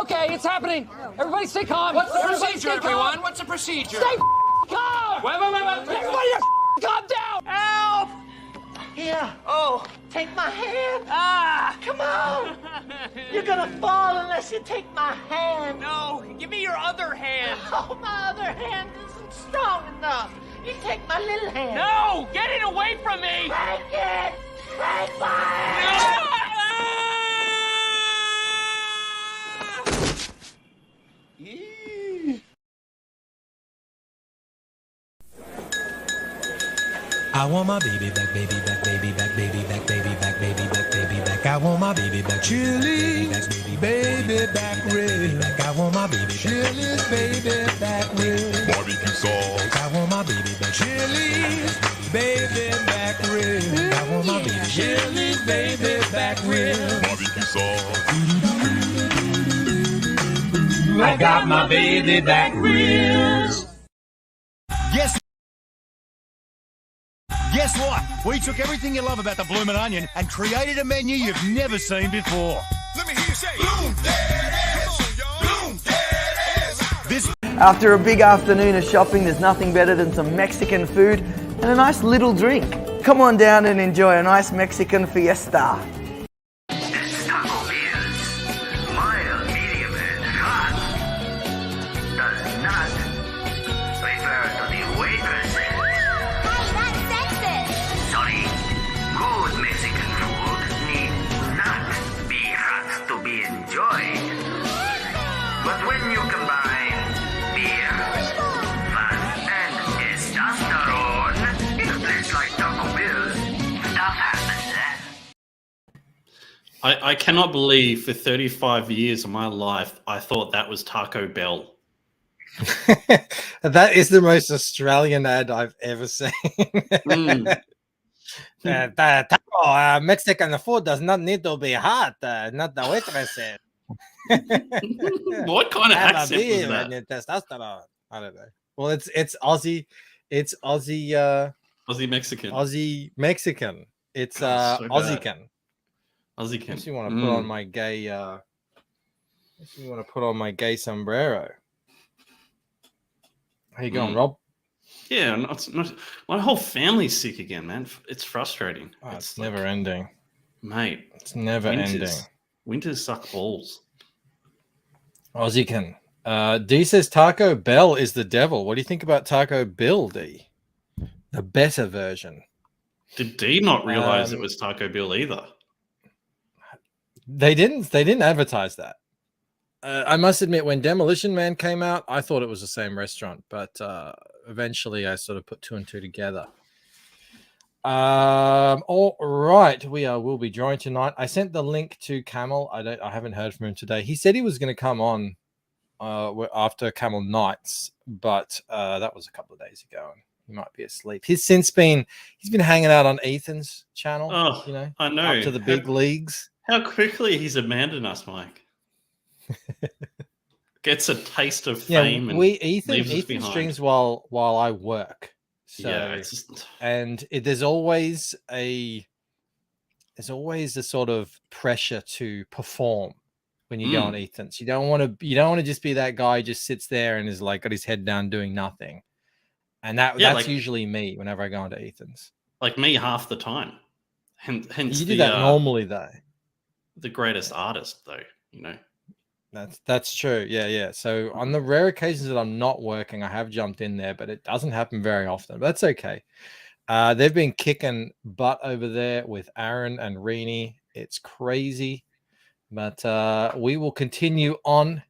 Okay, it's happening. Everybody stay calm. What's the Everybody procedure, everyone? What's the procedure? Stay calm. Wait. Everybody just calm down. Help! Here. Oh. Take my hand. Ah! Come on. You're gonna fall unless you take my hand. No, give me your other hand. Oh, my other hand isn't strong enough. You take my little hand. No! Get it away from me! Take it. Take my hand. I want my baby back, baby back, baby back, baby back, baby back, baby back, baby back. I want my baby back, chili, baby back, baby back. I want my baby back, chili, baby back, rib. Barbecue sauce. I want my baby back, chili, baby back, rib. I want my baby chili, baby back, rib. Barbecue sauce. I got my baby back ribs. Guess what? We took everything you love about the Bloomin' Onion and created a menu you've never seen before. Let me hear you say, Bloom that ass. This After a big afternoon of shopping, there's nothing better than some Mexican food and a nice little drink. Come on down and enjoy a nice Mexican fiesta. It's Taco Bell's mild, medium, and hot. Does not refer to the waitress. Sorry, good Mexican food need not be hot to be enjoyed. But when you combine beer, fat, and testosterone in a place like Taco Bell's, stuff happens. I cannot believe for 35 years of my life I thought that was Taco Bell. That is the most Australian ad I've ever seen. Taco, Mexican food does not need to be hot. Not the waitress said. What kind of Have a accent was beer that? and your testosterone. I don't know. Well, it's Aussie. It's Aussie. Aussie Mexican. Aussie Mexican. It's God, so bad. Aussiecan. Aussiecan. If you want to put on my gay. If you want to put on my gay sombrero. How you going, Rob? Yeah, not, my whole family's sick again, man. It's frustrating. Oh, it's never ending, mate. It's never ending. Winters suck balls. Aussiecan. D says Taco Bell is the devil. What do you think about Taco Bill, D? The better version. Did D not realize it was Taco Bell either? They didn't advertise that. I must admit, when Demolition Man came out, I thought it was the same restaurant, but eventually I sort of put two and two together. All right, we'll be joined tonight. I sent the link to Camel. I haven't heard from him today. He said he was going to come on after Camel Nights, but that was a couple of days ago, and he might be asleep. He's been hanging out on Ethan's channel. Oh, I know. Up to the big leagues. How quickly he's abandoned us, Mike. Gets a taste of fame. Yeah, Ethan streams while I work. So, yeah, it's just... and there's always a sort of pressure to perform when you go on Ethan's. You don't want to just be that guy who just sits there and is like got his head down doing nothing. And that's usually me whenever I go onto Ethan's. Like me half the time. Hence you do that normally though. The greatest artist though, you know. That's true. Yeah. So on the rare occasions that I'm not working, I have jumped in there, but it doesn't happen very often. But that's okay. They've been kicking butt over there with Aaron and Reenie. It's crazy. But we will continue on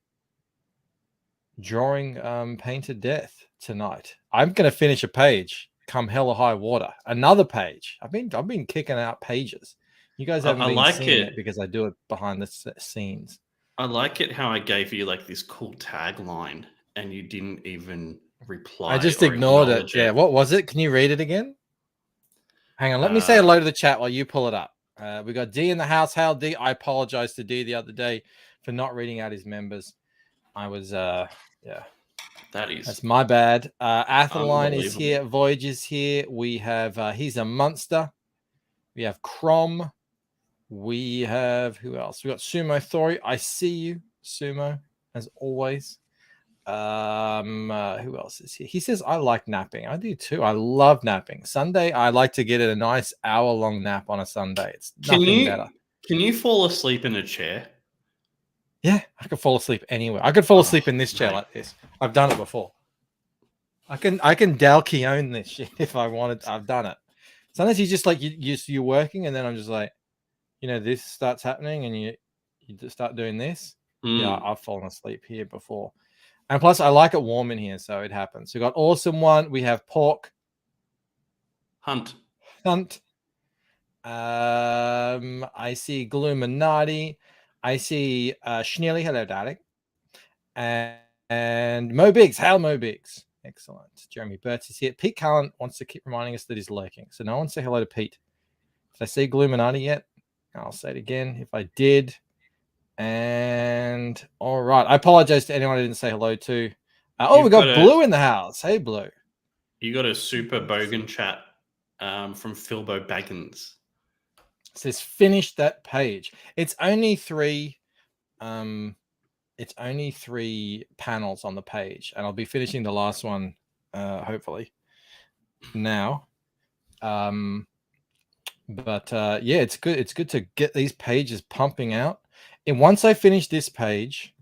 drawing Pain to Death tonight. I'm going to finish a page come hell or high water. Another page. I've been kicking out pages. You guys haven't been seeing it because I do it behind the scenes. I like it how I gave you like this cool tagline and you didn't even reply. I just ignored it. Yeah, what was it? Can you read it again? Hang on, let me say hello to the chat while you pull it up. We got D in the house. Hail D. I apologize to D the other day for not reading out his members. I was that's my bad. Athaline is here. Voyage is here. We have he's a monster. We have Crom. We have who else? We got Sumo Thori. I see you. Sumo, as always. Who else is here? He says, I like napping. I do too. I love napping. Sunday, I like to get a nice hour-long nap on a Sunday. It's nothing better. Can you fall asleep in a chair? Yeah, I could fall asleep anywhere. I could fall asleep in this chair like this. I've done it before. I can Dal Keown this shit if I wanted. I've done it. Sometimes you just like you're working, and then I'm just like, this starts happening, and you just start doing this. Yeah, I've fallen asleep here before. And plus, I like it warm in here, so it happens. We got Awesome One. We have Pork. Hunt. I see Gloominati. I see Schneely. Hello, darling. And Mo Biggs. Hail, Mo Biggs. Excellent. Jeremy Burtz is here. Pete Cullen wants to keep reminding us that he's lurking. So no one say hello to Pete. Did I see Gloominati yet? I'll say it again if I did. And all right. I apologize to anyone I didn't say hello to. We got Blue in the house. Hey, Blue. You got a super bogan chat from Philbo Baggins. It says finish that page. It's only three. It's only 3 panels on the page, and I'll be finishing the last one, hopefully. Now, yeah, it's good. It's good to get these pages pumping out. And once I finish this page,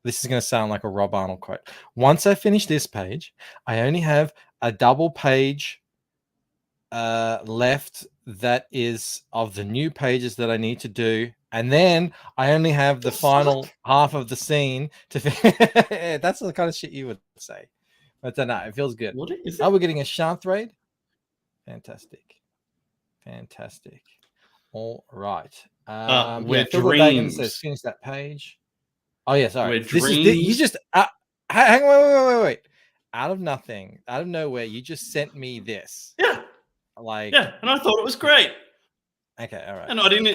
this is going to sound like a Rob Arnold quote. Once I finish this page, I only have a double page left that is of the new pages that I need to do. And then I only have the final half of the scene to that's the kind of shit you would say. But no, it feels good. What is it? Oh, we're getting a Shanth raid. Fantastic. All right. We're dreams. Says finish that page. Oh yeah, sorry. This is you just hang on, wait. Out of nothing, out of nowhere, you just sent me this. Yeah. And I thought it was great. Okay, all right. And I didn't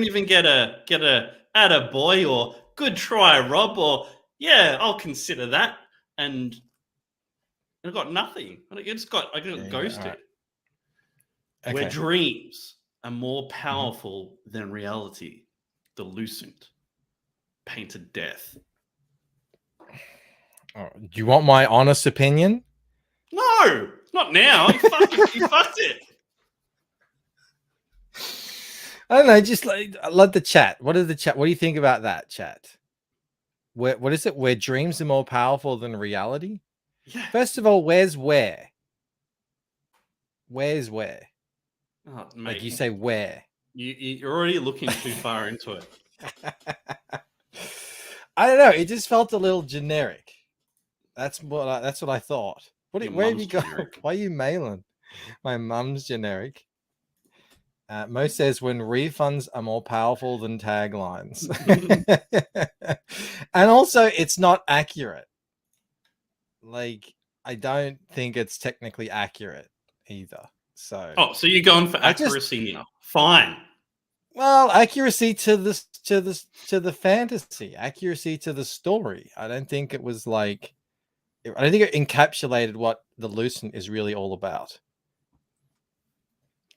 even get a atta boy or good try, Rob, or yeah, I'll consider that. And I got nothing. I got ghosted. Right. Okay. Where dreams are more powerful than reality. The Lucent painted death. Oh, do you want my honest opinion? No, not now. You fucked it. I don't know. Just let the chat. What is the chat? What do you think about that, chat? What is it? Where dreams are more powerful than reality? Yeah. First of all, where's where? Where's where? Oh, mate, like you say, where? You're already looking too far into it. I don't know. It just felt a little generic. That's what I thought. Where have you gone? Why are you mailing? My mum's generic. Mo says when refunds are more powerful than taglines. And also it's not accurate. Like, I don't think it's technically accurate either. So you're going for accuracy now. Fine. Well, accuracy to the fantasy, accuracy to the story. I don't think it was like, I don't think it encapsulated what the Lucent is really all about.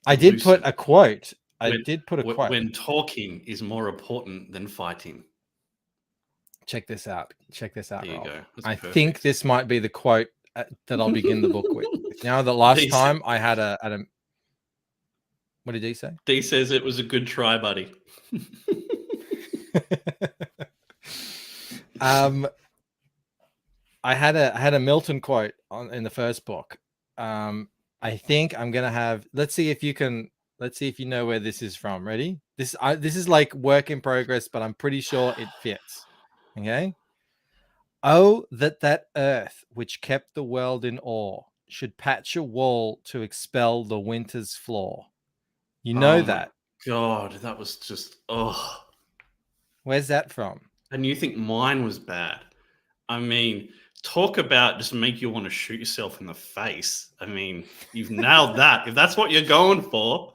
I did put a quote. When talking is more important than fighting. Check this out. There you go. I think this might be the quote that I'll begin the book with. Now, the last time I had a what did he say? D says it was a good try, buddy. I had a Milton quote in the first book. I think I'm gonna have. Let's see if you know where this is from. Ready? This is like work in progress, but I'm pretty sure it fits. Okay. Oh, that earth which kept the world in awe should patch a wall to expel the winter's flaw. You know that. God, that was just Where's that from? And you think mine was bad? I mean, talk about just make you want to shoot yourself in the face. I mean, you've nailed that. If that's what you're going for,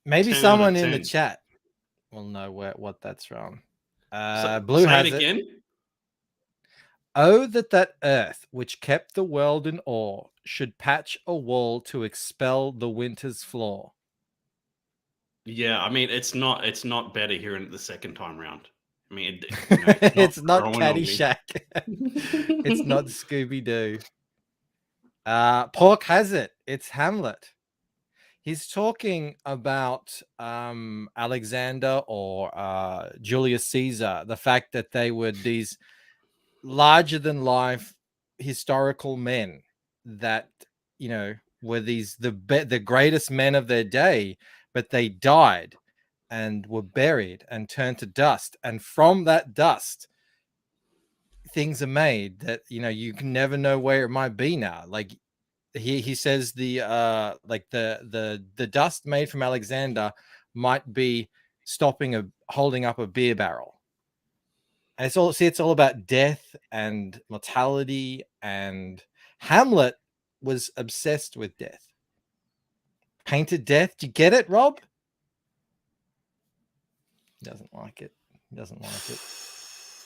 maybe someone in the chat will know what that's from. Blue has it again. Oh, that earth which kept the world in awe should patch a wall to expel the winter's flaw. Yeah, I mean, it's not better hearing it the second time round. I mean, it's not growing on me. Caddyshack. It's not Scooby Doo. Pork has it. It's Hamlet. He's talking about Alexander or Julius Caesar, the fact that they were these larger than life historical men that, you know, were the greatest men of their day, but they died and were buried and turned to dust. And from that dust, things are made that, you know, you can never know where it might be now. Like he says the dust made from Alexander might be holding up a beer barrel. And it's all about death and mortality, and Hamlet was obsessed with death. Painted death. Do you get it, Rob? He doesn't like it.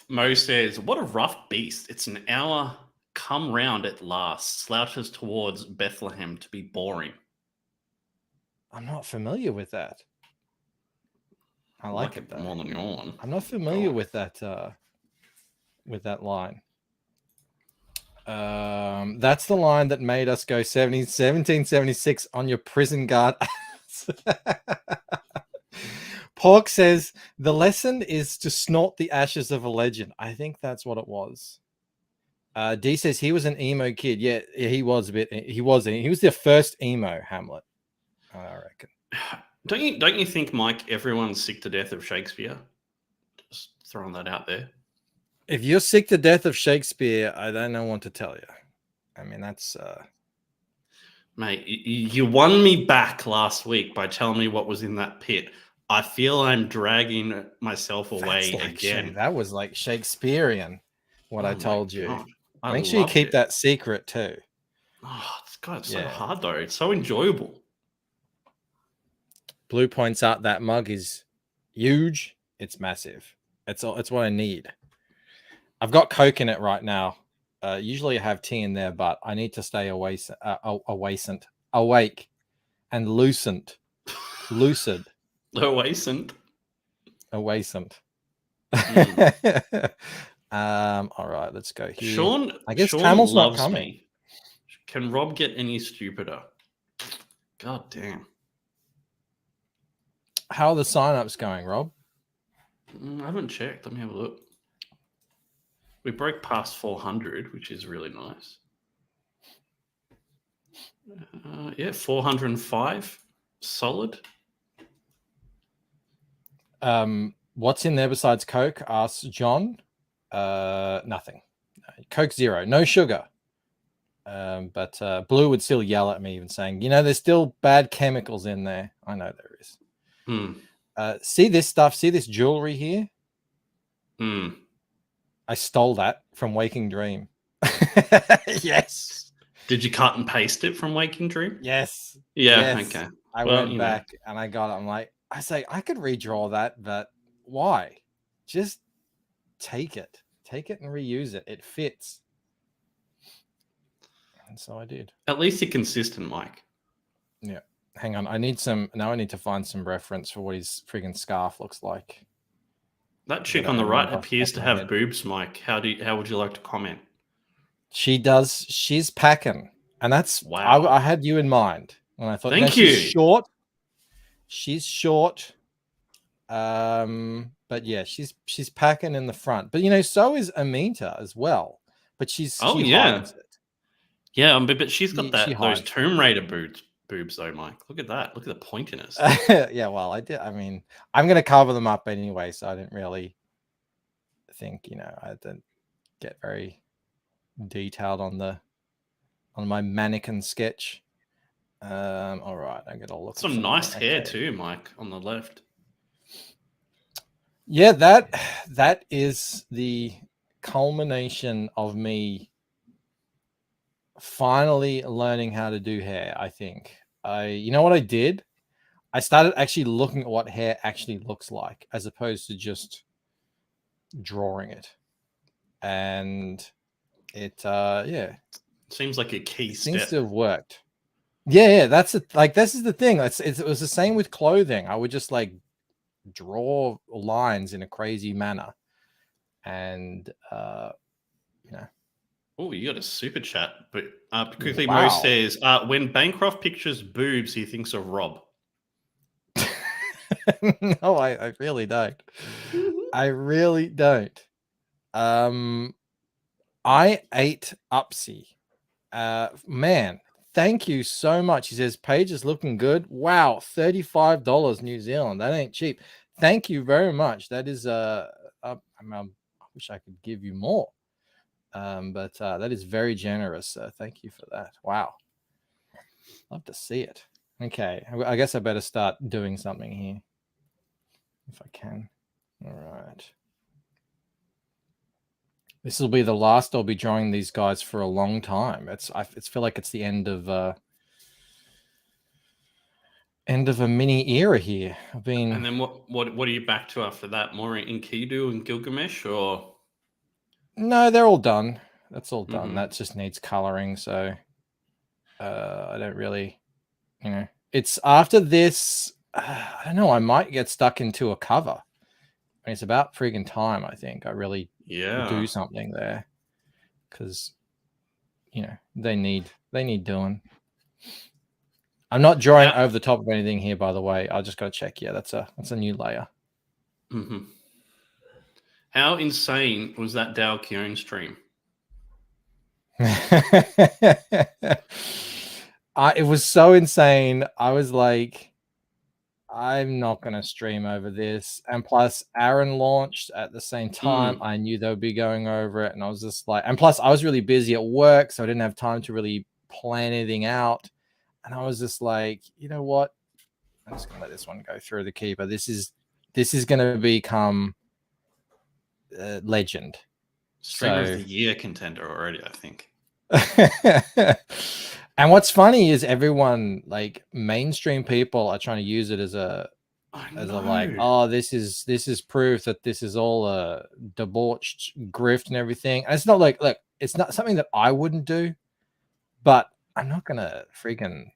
Mo says, what a rough beast. It's an hour come round at last, slouches towards Bethlehem to be boring. I'm not familiar with that. I like it though. More than your one. I'm not familiar with that line. That's the line that made us go 1776 on your prison guard. Pork says the lesson is to snort the ashes of a legend. I think that's what it was. D says he was an emo kid. Yeah, he was a bit. He was the first emo Hamlet, I reckon. Don't you think, Mike? Everyone's sick to death of Shakespeare. Just throwing that out there. If you're sick to death of Shakespeare, I don't know what to tell you. I mean, that's mate. You won me back last week by telling me what was in that pit. I feel I'm dragging myself away again. That was like Shakespearean. What I told you. God. Make sure you keep that secret too. Oh, it's so hard though. It's so enjoyable. Blue points out that mug is huge. It's massive. It's what I need. I've got Coke in it right now. Usually I have tea in there, but I need to stay awake and lucid. Awascent. All right, let's go here. Sean, I guess Sean Camel's loves not coming. me. Can Rob get any stupider? God damn. How are the signups going, Rob? I haven't checked. Let me have a look. We broke past 400, which is really nice. 405. Solid. What's in there besides Coke? Asks John. Nothing. Coke 0. No sugar. But Blue would still yell at me even saying, you know, there's still bad chemicals in there. I know there is. See this stuff? See this jewelry here? I stole that from Waking Dream. Yes. Did you cut and paste it from Waking Dream? Yes. Yeah, yes. okay. I went back and I got it. I'm like, I say, I could redraw that, but why? Just take it. Take it and reuse it. It fits. And so I did. At least you're consistent, Mike. Yeah. Hang on. I need to find some reference for what his friggin' scarf looks like. That chick on the right appears to have boobs, Mike. How would you like to comment? She does. She's packing. And that's wow. I had you in mind when I thought, thank you. She's short. But yeah, she's packing in the front. But you know, so is Aminta as well. But she hides it. Yeah, but she's got those Tomb Raider boobs though, Mike. Look at that. Look at the pointiness. Yeah, well, I did. I mean, I'm gonna cover them up anyway, so I didn't really think, you know, I had to get very detailed on my mannequin sketch. All right, I'm gonna look. Some nice hair too, Mike, on the left. Yeah, that is the culmination of me finally learning how to do hair. I think you know what I did? I started actually looking at what hair actually looks like as opposed to just drawing it. And it seems like a key step. Seems to have worked. Yeah, that's it. Like, this is the thing. It was the same with clothing. I would just like draw lines in a crazy manner and you know. Oh, you got a super chat. But quickly, Wow. Mo says, when Bancroft pictures boobs, he thinks of Rob. No, I really don't. I really don't. I ate Upsy. Man, thank you so much. He says, Paige is looking good. Wow, $35 New Zealand. That ain't cheap. Thank you very much. That is I wish I could give you more. But that is very generous. Thank you for that. Wow. Love to see it. Okay, I guess I better start doing something here if I can. All right. This will be the last I'll be drawing these guys for a long time. I feel like it's the end of a mini era here. And then what are you back to after that? More Enkidu and Gilgamesh, or no? They're all done. That's all done. That just needs coloring. So I don't really, it's after this. I don't know. I might get stuck into a cover. I mean, it's about friggin' time. I think I really do something there because they need doing. I'm not drawing over the top of anything here, by the way. I just got to check. Yeah, that's a new layer. How insane was that Dao Keown stream? It was so insane. I was like, I'm not going to stream over this. And plus, Aaron launched at the same time. I knew they would be going over it. And I was just like, and plus, I was really busy at work, so I didn't have time to really plan anything out. And I was just like, you know what? I'm just going to let this one go through the keeper. This is going to become legend. Streamer of the year contender already, I think. And what's funny is everyone, like mainstream people, are trying to use it as a like, oh, this is proof that this is all a debauched grift and everything. And it's not like, look, it's not something that I wouldn't do, but I'm not gonna freaking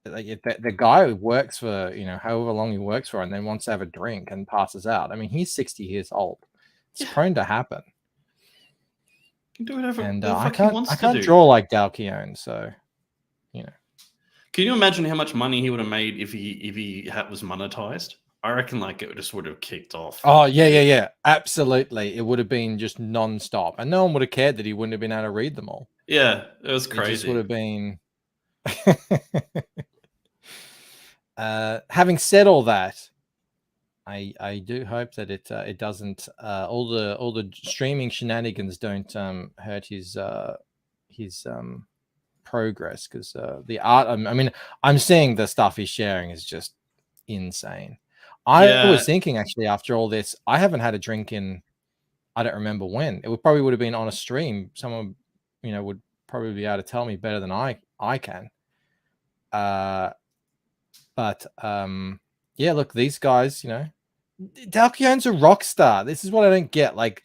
like if the guy who works for however long he works for and then wants to have a drink and passes out. I mean, he's 60 years old. It's prone to happen. Can do whatever And the I fuck he wants to can't do. draw like Dao Keown, so Can you imagine how much money he would have made if he was monetized? I reckon like it just would have kicked off. Oh yeah, absolutely. It would have been just non-stop, and no one would have cared that he wouldn't have been able to read them all. Yeah, it was crazy. It just would have been. Having said all that, I do hope that it doesn't all the streaming shenanigans don't hurt his progress, because the art. I mean, I'm seeing the stuff he's sharing is just insane. I was thinking actually after all this, I haven't had a drink in I don't remember when. It probably would have been on a stream. Someone would probably be able to tell me better than I can. But yeah, look, these guys, Dao Keown's a rock star. This is what I don't get. Like,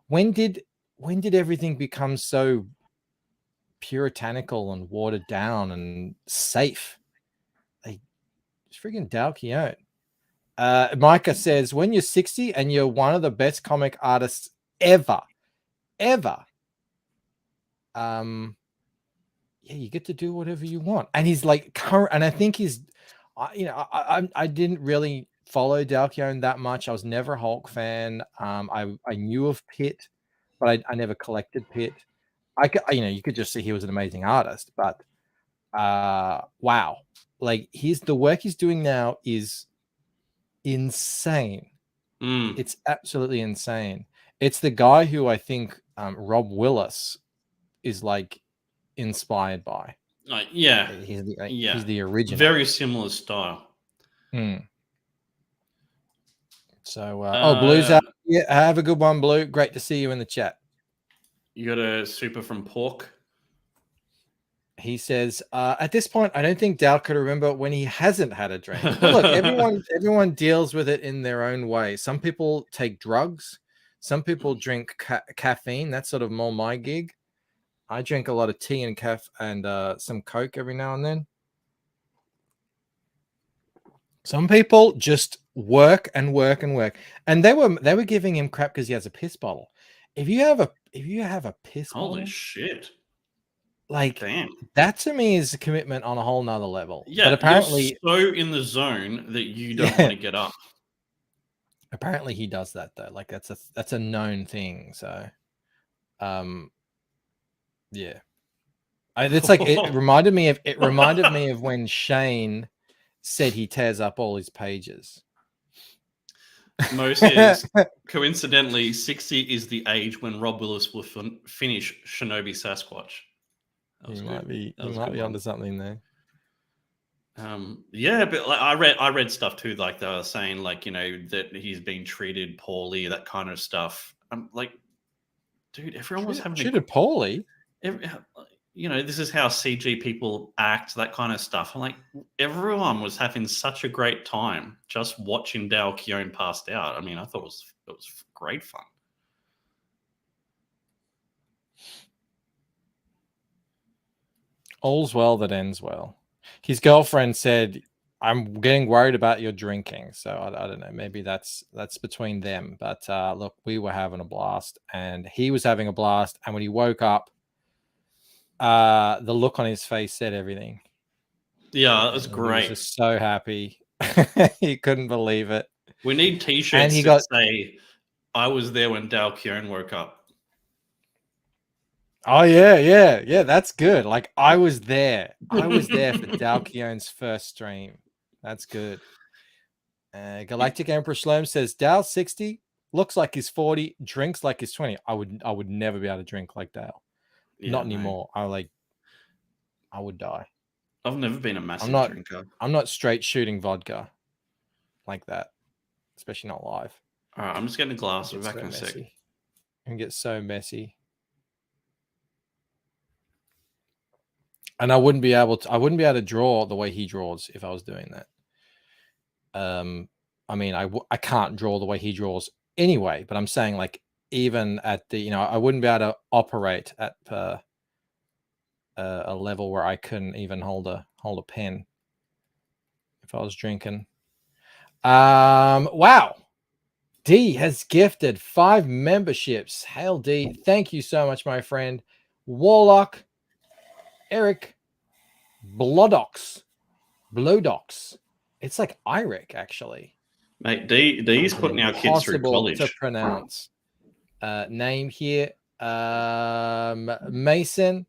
when did everything become so puritanical and watered down and safe? Like, it's freaking Dao Keown. Micah says, when you're 60 and you're one of the best comic artists ever, yeah, you get to do whatever you want. And he's like current, and I think he's, I didn't really follow Dao Keown that much. I was never a Hulk fan. I knew of Pitt, but I never collected Pitt. You could just see he was an amazing artist, but wow, like the work he's doing now is insane. It's absolutely insane. It's the guy who I think Rob Willis is like inspired by. Yeah, he's the original. Very similar style. So Blue's out. Yeah, have a good one, Blue. Great to see you in the chat. You got a super from Pork. He says, at this point, I don't think Dao could remember when he hasn't had a drink. But look, everyone deals with it in their own way. Some people take drugs. Some people drink caffeine. That's sort of more my gig. I drink a lot of tea and some Coke every now and then. Some people just work and work and work. And they were giving him crap because he has a piss bottle. If you have a piss Holy bottle, shit. like Damn. that to me is a commitment on a whole nother level. Yeah, but apparently you're so in the zone that you don't want to get up. Apparently he does that though. Like that's a known thing. So yeah. It's like it reminded me of when Shane said he tears up all his pages. Mo says, coincidentally, 60 is the age when Rob Willis will finish Shinobi Sasquatch. He might be onto something there. Yeah, but like I read stuff too, like they were saying, like, you know, that he's been treated poorly, that kind of stuff. I'm like, dude, everyone was having treated poorly. You know, this is how CG people act, that kind of stuff. I'm like, everyone was having such a great time just watching Dale Keown passed out. I mean, I thought it was great fun. All's well that ends well. His girlfriend said, "I'm getting worried about your drinking." So I don't know. Maybe that's between them. But look, we were having a blast, and he was having a blast. And when he woke up, the look on his face said everything. Yeah, it was great. He was just so happy. He couldn't believe it. We need t-shirts that say, "I was there when Dale Keown woke up." Oh yeah. That's good. Like I was there. I was there for Dale Keown's first stream. That's good. Galactic Emperor Shlomo says Dale 60 looks like he's 40, drinks like he's 20. I would never be able to drink like Dale. Yeah, not anymore. I would die. I've never been a massive drinker. I'm not straight shooting vodka like that, especially not live. All right, I'm just getting a glass. We're back in a sec. And get so messy. And I wouldn't be able to draw the way he draws if I was doing that. I mean, I can't draw the way he draws anyway, but I'm saying, like, even at the, I wouldn't be able to operate at a level where I couldn't even hold a pen if I was drinking. Wow. D has gifted 5 memberships. Hail D. Thank you so much, my friend. Warlock, Eric, Blodox. It's like Iric, actually. Mate, D's putting our kids through college. To pronounce. Name here. Mason,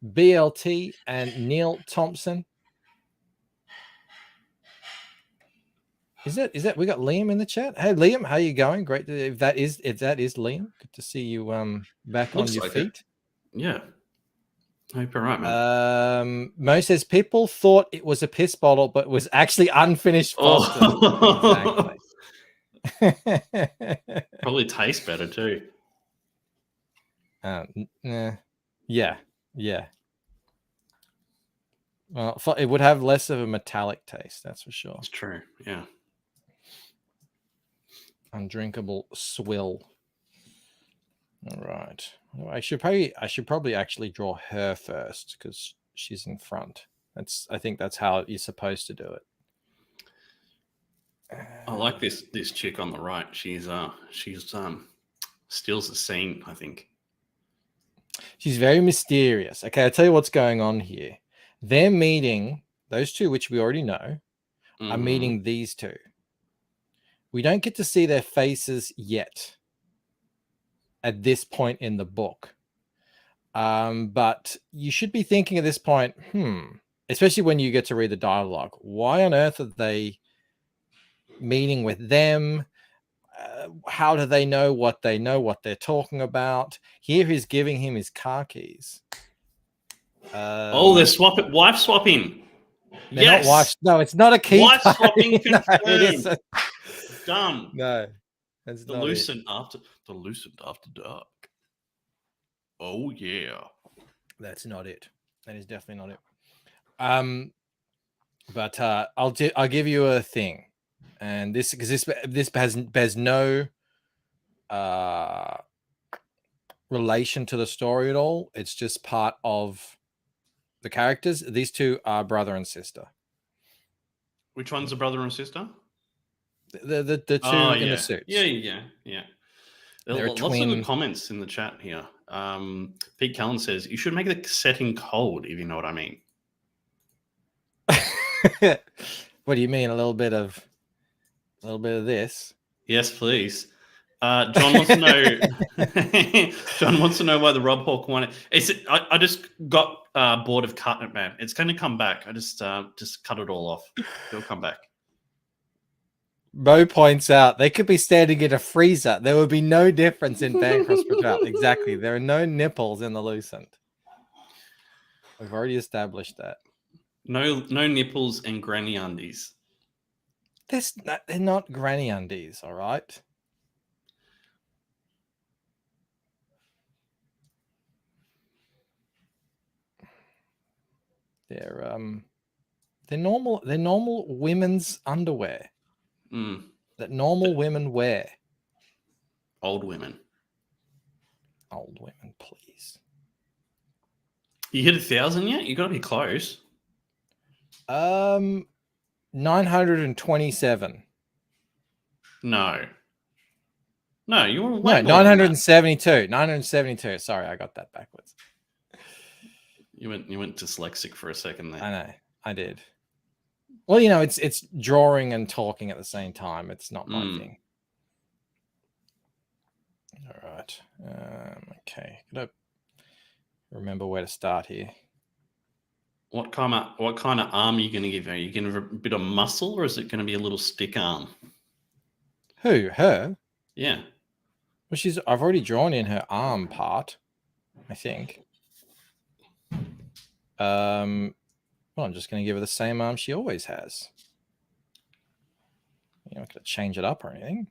BLT, and Neil Thompson. Is that we got Liam in the chat? Hey Liam, how you going? Great. If that is Liam, good to see you back on your feet. It. Yeah. I hope you're right, man. Mo says people thought it was a piss bottle, but was actually unfinished Foster. Oh. Exactly. Probably tastes better too. Yeah. Well, it would have less of a metallic taste, that's for sure. It's true. Yeah. Undrinkable swill. All right. I should probably actually draw her first because she's in front. I think that's how you're supposed to do it. I like this chick on the right. She's steals the scene, I think. She's very mysterious. Okay, I'll tell you what's going on here. They're meeting those two, which we already know, are meeting these two. We don't get to see their faces yet at this point in the book. But you should be thinking at this point, especially when you get to read the dialogue, why on earth are they meeting with them? How do they know what they're talking about? Here he's giving him his car keys. They're swapping, wife swapping. Yes. Not wife. No, it's not a key. Wife swapping confirmed. No, it is done. No, that's the loosened after dark. Oh yeah, that's not it. That is definitely not it. But I'll give you a thing, and this bears no relation to the story at all. It's just part of the characters. These two are brother and sister. Which one's a brother and sister? The two Oh, in yeah. the suits. Yeah. There They're are lots of twin- good comments in the chat here. Pete Callan says you should make the setting cold, if you know what I mean. What do you mean? A little bit of this? Yes, please. John wants to know. John wants to know why the Rob Hawk one. I just got bored of cutting it, man. It's going to come back. I just cut it all off. It'll come back. Bo points out they could be standing in a freezer. There would be no difference in Bancroft's portrayal. Exactly. There are no nipples in the Lucent. We've already established that. No nipples and granny undies. They're not granny undies, all right? They're normal women's underwear that normal women wear. Old women, please. You hit 1,000 yet? You got to be close. 927. No, you were No, way more than that. 972. 972. Sorry, I got that backwards. You went dyslexic for a second there. I know, I did. Well, it's drawing and talking at the same time. It's not my thing. All right. Okay. Gotta remember where to start here. What kind of arm are you going to give her? Are you going to give her a bit of muscle, or is it going to be a little stick arm? Who? Her? Yeah. Well, I've already drawn in her arm part, I think. Well, I'm just going to give her the same arm she always has. You're not going to change it up or anything.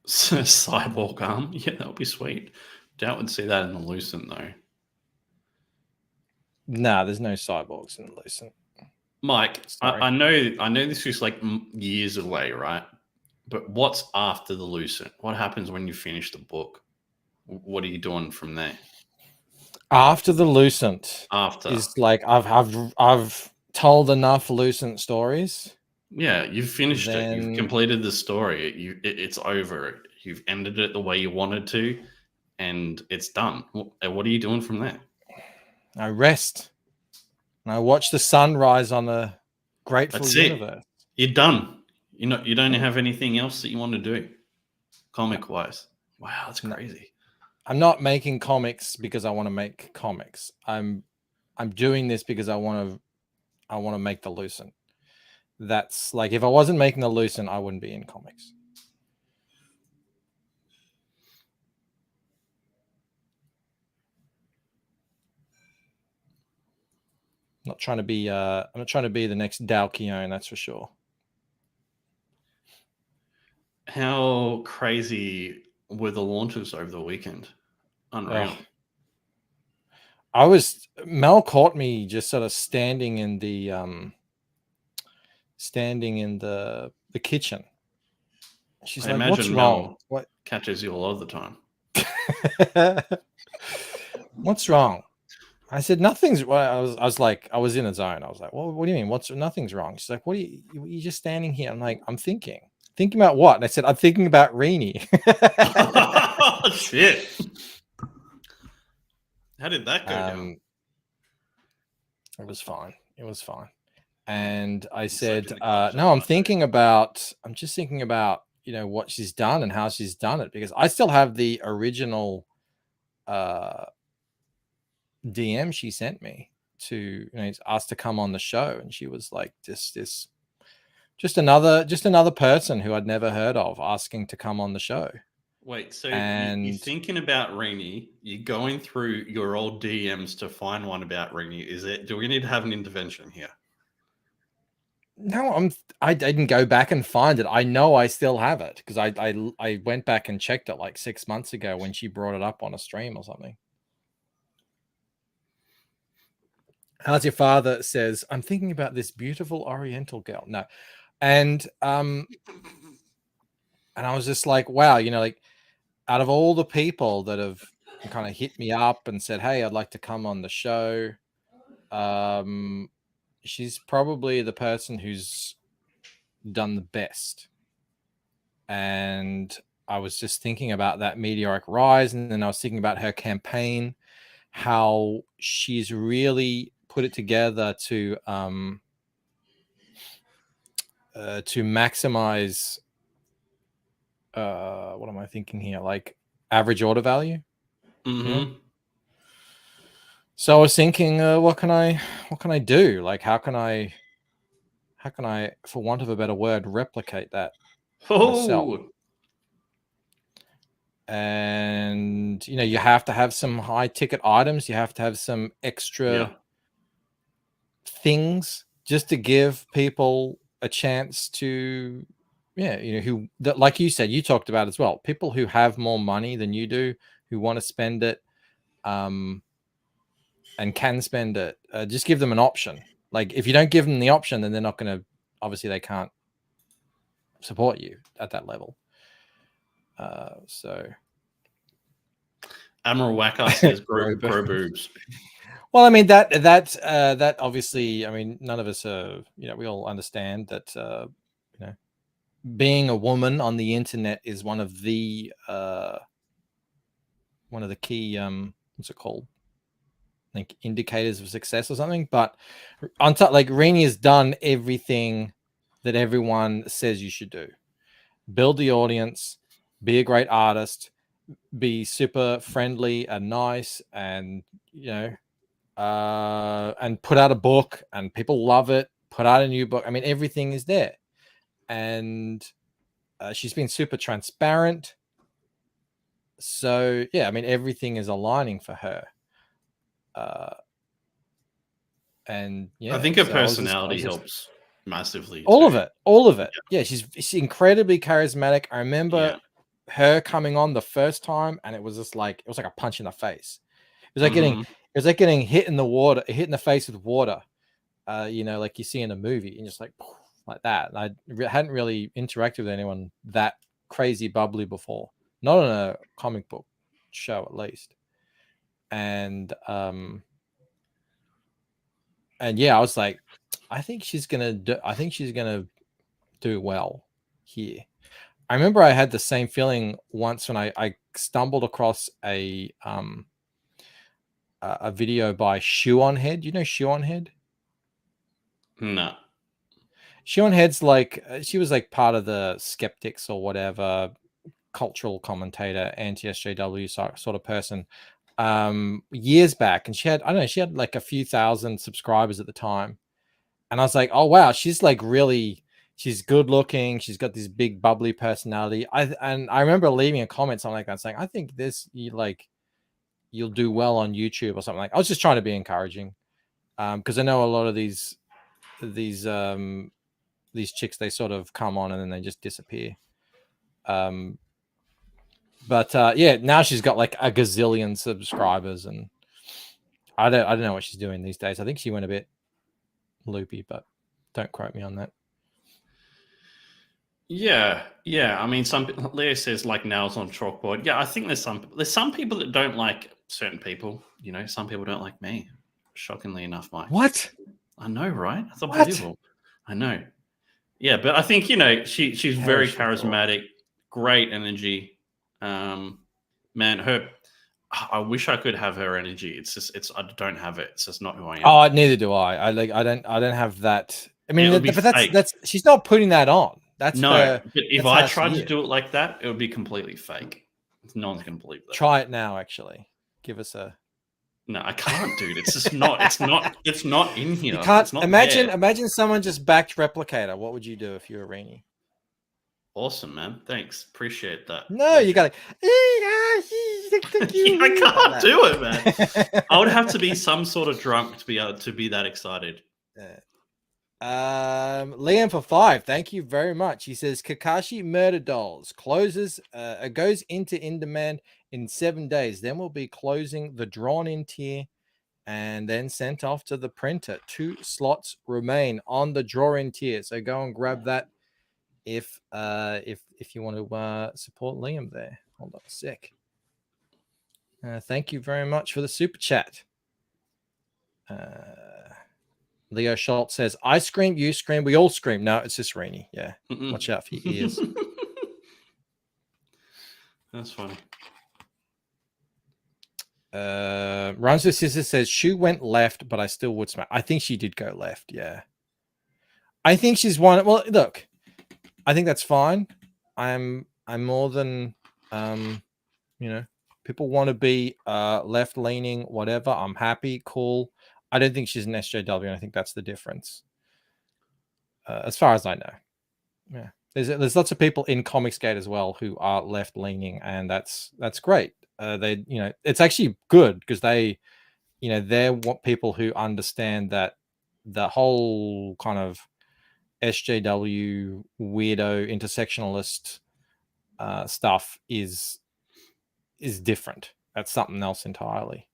Cyborg arm. Yeah, that would be sweet. Doubt would see that in the Lucent, though. Nah, there's no cyborgs in the Lucent. Mike, I know this is like years away, right? But what's after the Lucent? What happens when you finish the book? What are you doing from there? After the Lucent, is like I've told enough Lucent stories. Yeah, you've finished it. You've completed the story. It's over. You've ended it the way you wanted to, and it's done. What are you doing from there? I rest. And I watch the sun rise on the grateful universe. You're done. You don't have anything else that you want to do, comic wise. Wow, that's crazy. I'm not making comics because I want to make comics. I'm doing this because I want to make the Lucent. That's like, if I wasn't making the Lucent, I wouldn't be in comics. I'm not trying to be the next Dao Keown, that's for sure. How crazy were the launches over the weekend? Unreal. Mel caught me just sort of standing in the kitchen. She's like, "What's wrong?" What catches you all of the time? What's wrong? I said, nothing's. Well, I was like, I was in a zone. I was like, well, what do you mean? Nothing's wrong? She's like, what are you just standing here? I'm like, I'm thinking about what? And I said, I'm thinking about Reenie. Oh, shit. How did that go down? It was fine. And I said, no, I'm just thinking about, what she's done and how she's done it, because I still have the original DM she sent me to, ask to come on the show. And she was like, just another person who I'd never heard of asking to come on the show. Wait, so you're thinking about Reenie, you're going through your old DMs to find one about Reenie. Do we need to have an intervention here? No, I didn't go back and find it. I know I still have it because I went back and checked it like 6 months ago when she brought it up on a stream or something. How's your father? Says, I'm thinking about this beautiful Oriental girl. No. And I was just like, wow, out of all the people that have kind of hit me up and said, "Hey, I'd like to come on the show," she's probably the person who's done the best. And I was just thinking about that meteoric rise, and then I was thinking about her campaign, how she's really put it together to maximize what am I thinking here? Like average order value. Mm-hmm. So I was thinking, what can I do? Like, how can I, for want of a better word, replicate that myself? Oh, And you have to have some high ticket items. You have to have some extra things just to give people a chance to, who that, like you said, you talked about as well, people who have more money than you do, who want to spend it, and can spend it. Just give them an option. Like, if you don't give them the option, then they're not going to. Obviously, they can't support you at that level. So, Admiral Wacker says grow boobs. Well, I mean that obviously, I mean, none of us are, we all understand that being a woman on the internet is one of the key what's it called? Like indicators of success or something. But on top, like, Rini has done everything that everyone says you should do. Build the audience, be a great artist, be super friendly and nice, and and put out a book and people love it. Put out a new book. I mean, everything is there. And she's been super transparent. So yeah, I mean, everything is aligning for her. And yeah, I think her personality helps massively. All of it. Yeah, she's incredibly charismatic. I remember her coming on the first time, and it was just like, it was like a punch in the face. It was like getting hit in the face with water. Like you see in a movie, and just like that. And I hadn't really interacted with anyone that crazy bubbly before, not on a comic book show at least. And yeah, I was like, I think she's gonna do well here. I remember I had the same feeling once when I stumbled across a video by Shoe on Head. You know Shoe on Head? No. Shoe on Head's like, she was like part of the Skeptics or whatever, cultural commentator, anti-SJW sort of person, years back. And she had like a few thousand subscribers at the time. And I was like, oh wow, she's like really, she's good looking. She's got this big bubbly personality. I remember leaving a comment, something like that, saying, I think you'll do well on YouTube or something like that. I was just trying to be encouraging. Because I know a lot of these chicks, they sort of come on and then they just disappear. But yeah, now she's got like a gazillion subscribers, and I don't know what she's doing these days. I think she went a bit loopy, but don't quote me on that. Yeah. I mean, Leo says like nails on chalkboard. Yeah, I think there's some people that don't like certain people. Some people don't like me. Shockingly enough, Mike. What? I know, right? It's unbelievable. I know. Yeah, but I think she's very charismatic, great energy. Man, I wish I could have her energy. It's just I don't have it. It's just not who I am. Oh, neither do I. I don't have that. I mean, but that's she's not putting that on. That's no. But if I tried to do it like that, it would be completely fake. No one's gonna believe that. Try it now. Actually, give us a. No, I can't, dude. It's just not. It's not in here. You can't imagine someone just backed Replicator. What would you do if you were Rini? Awesome, man. Thanks. Appreciate that. No, you got to. I can't do it, man. I would have to be some sort of drunk to be able to be that excited. Liam for 5. Thank you very much. He says Kakashi Murder Dolls goes into in demand in 7 days. Then we'll be closing the drawn in tier and then sent off to the printer. 2 slots remain on the draw in tier. So go and grab that if you want to support Liam there. Hold on a sec. Thank you very much for the super chat. Leo Schultz says, I scream, you scream, we all scream. No, it's just Rainy. Yeah. Watch out for your ears. That's funny. Rhymes with Scissors says, Shu went left, but I still would smack. I think she did go left. Yeah. I think she's one. Well, look, I think that's fine. I'm more than, people want to be left leaning, whatever. I'm happy. Cool. I don't think she's an SJW, and I think that's the difference. As far as I know. Yeah. There's lots of people in Comicsgate as well who are left leaning, and that's great. It's actually good because they're what people who understand that the whole kind of SJW weirdo intersectionalist stuff is different. That's something else entirely.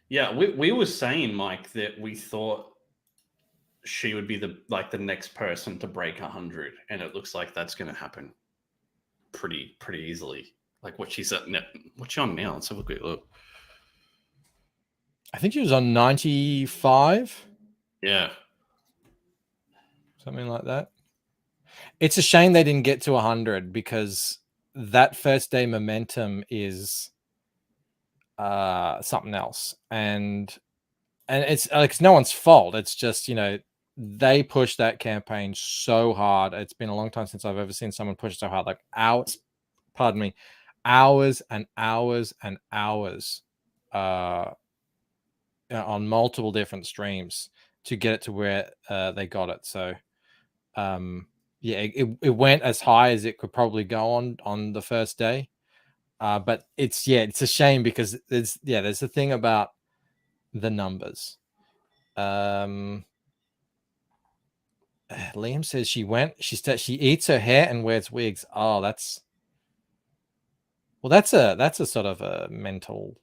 Yeah, we were saying, Mike, that we thought she would be the next person to break 100, and it looks like that's going to happen pretty easily. Like what she's at, what's she on now? Let's have a quick look. I think she was on 95. Yeah, something like that. It's a shame they didn't get to 100 because that first day momentum is something else, and it's like it's no one's fault. It's just they pushed that campaign so hard. It's been a long time since I've ever seen someone push so hard, like hours and hours and hours on multiple different streams to get it to where they got it. So it went as high as it could probably go on the first day. But it's a shame because there's the thing about the numbers. Liam says she eats her hair and wears wigs. Oh, that's a sort of a mental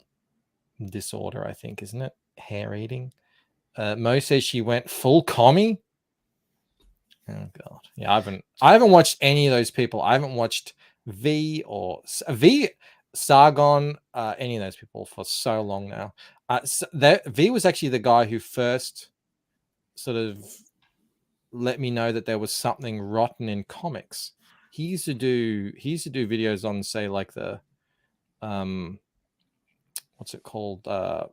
disorder, I think, isn't it? Hair eating. Mo says she went full commie. Oh god, yeah, I haven't watched any of those people. I haven't watched V Sargon, any of those people for so long now. V was actually the guy who first sort of let me know that there was something rotten in comics. He used to do videos on, say, like the what's it called? The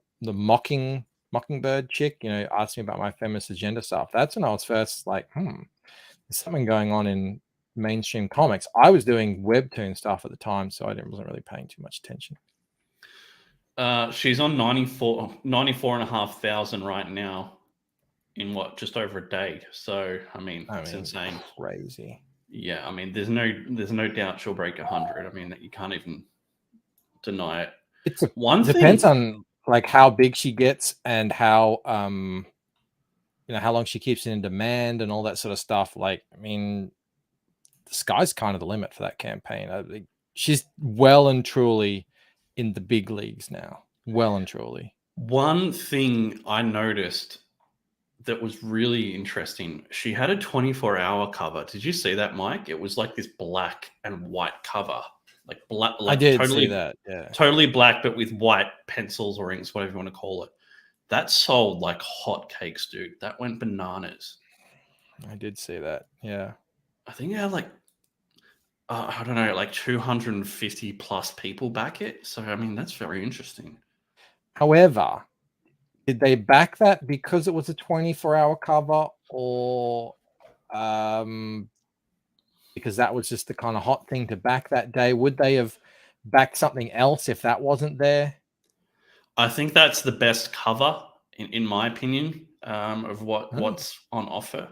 Mockingbird chick, asked me about my feminist agenda stuff. That's when I was first like, there's something going on in mainstream comics. I was doing webtoon stuff at the time, so I wasn't really paying too much attention. She's on 94,500 right now in just over a day. So it's insane. Crazy. Yeah, there's no doubt she'll break 100. That you can't even deny it. It depends on like how big she gets and how how long she keeps it in demand and all that sort of stuff. Like, the sky's kind of the limit for that campaign. She's well and truly in the big leagues now. Well and truly. One thing I noticed that was really interesting, she had a 24-hour cover. Did you see that, Mike? It was like this black and white cover. Like black, I did see that. Yeah, totally black, but with white pencils or inks, whatever you want to call it. That sold like hotcakes, dude. That went bananas. I did see that. Yeah, I think it had like I don't know, like 250 plus people back it. So that's very interesting. However, did they back that because it was a 24-hour cover, or because that was just the kind of hot thing to back that day? Would they have backed something else if that wasn't there? I think that's the best cover, in my opinion, of what's on offer.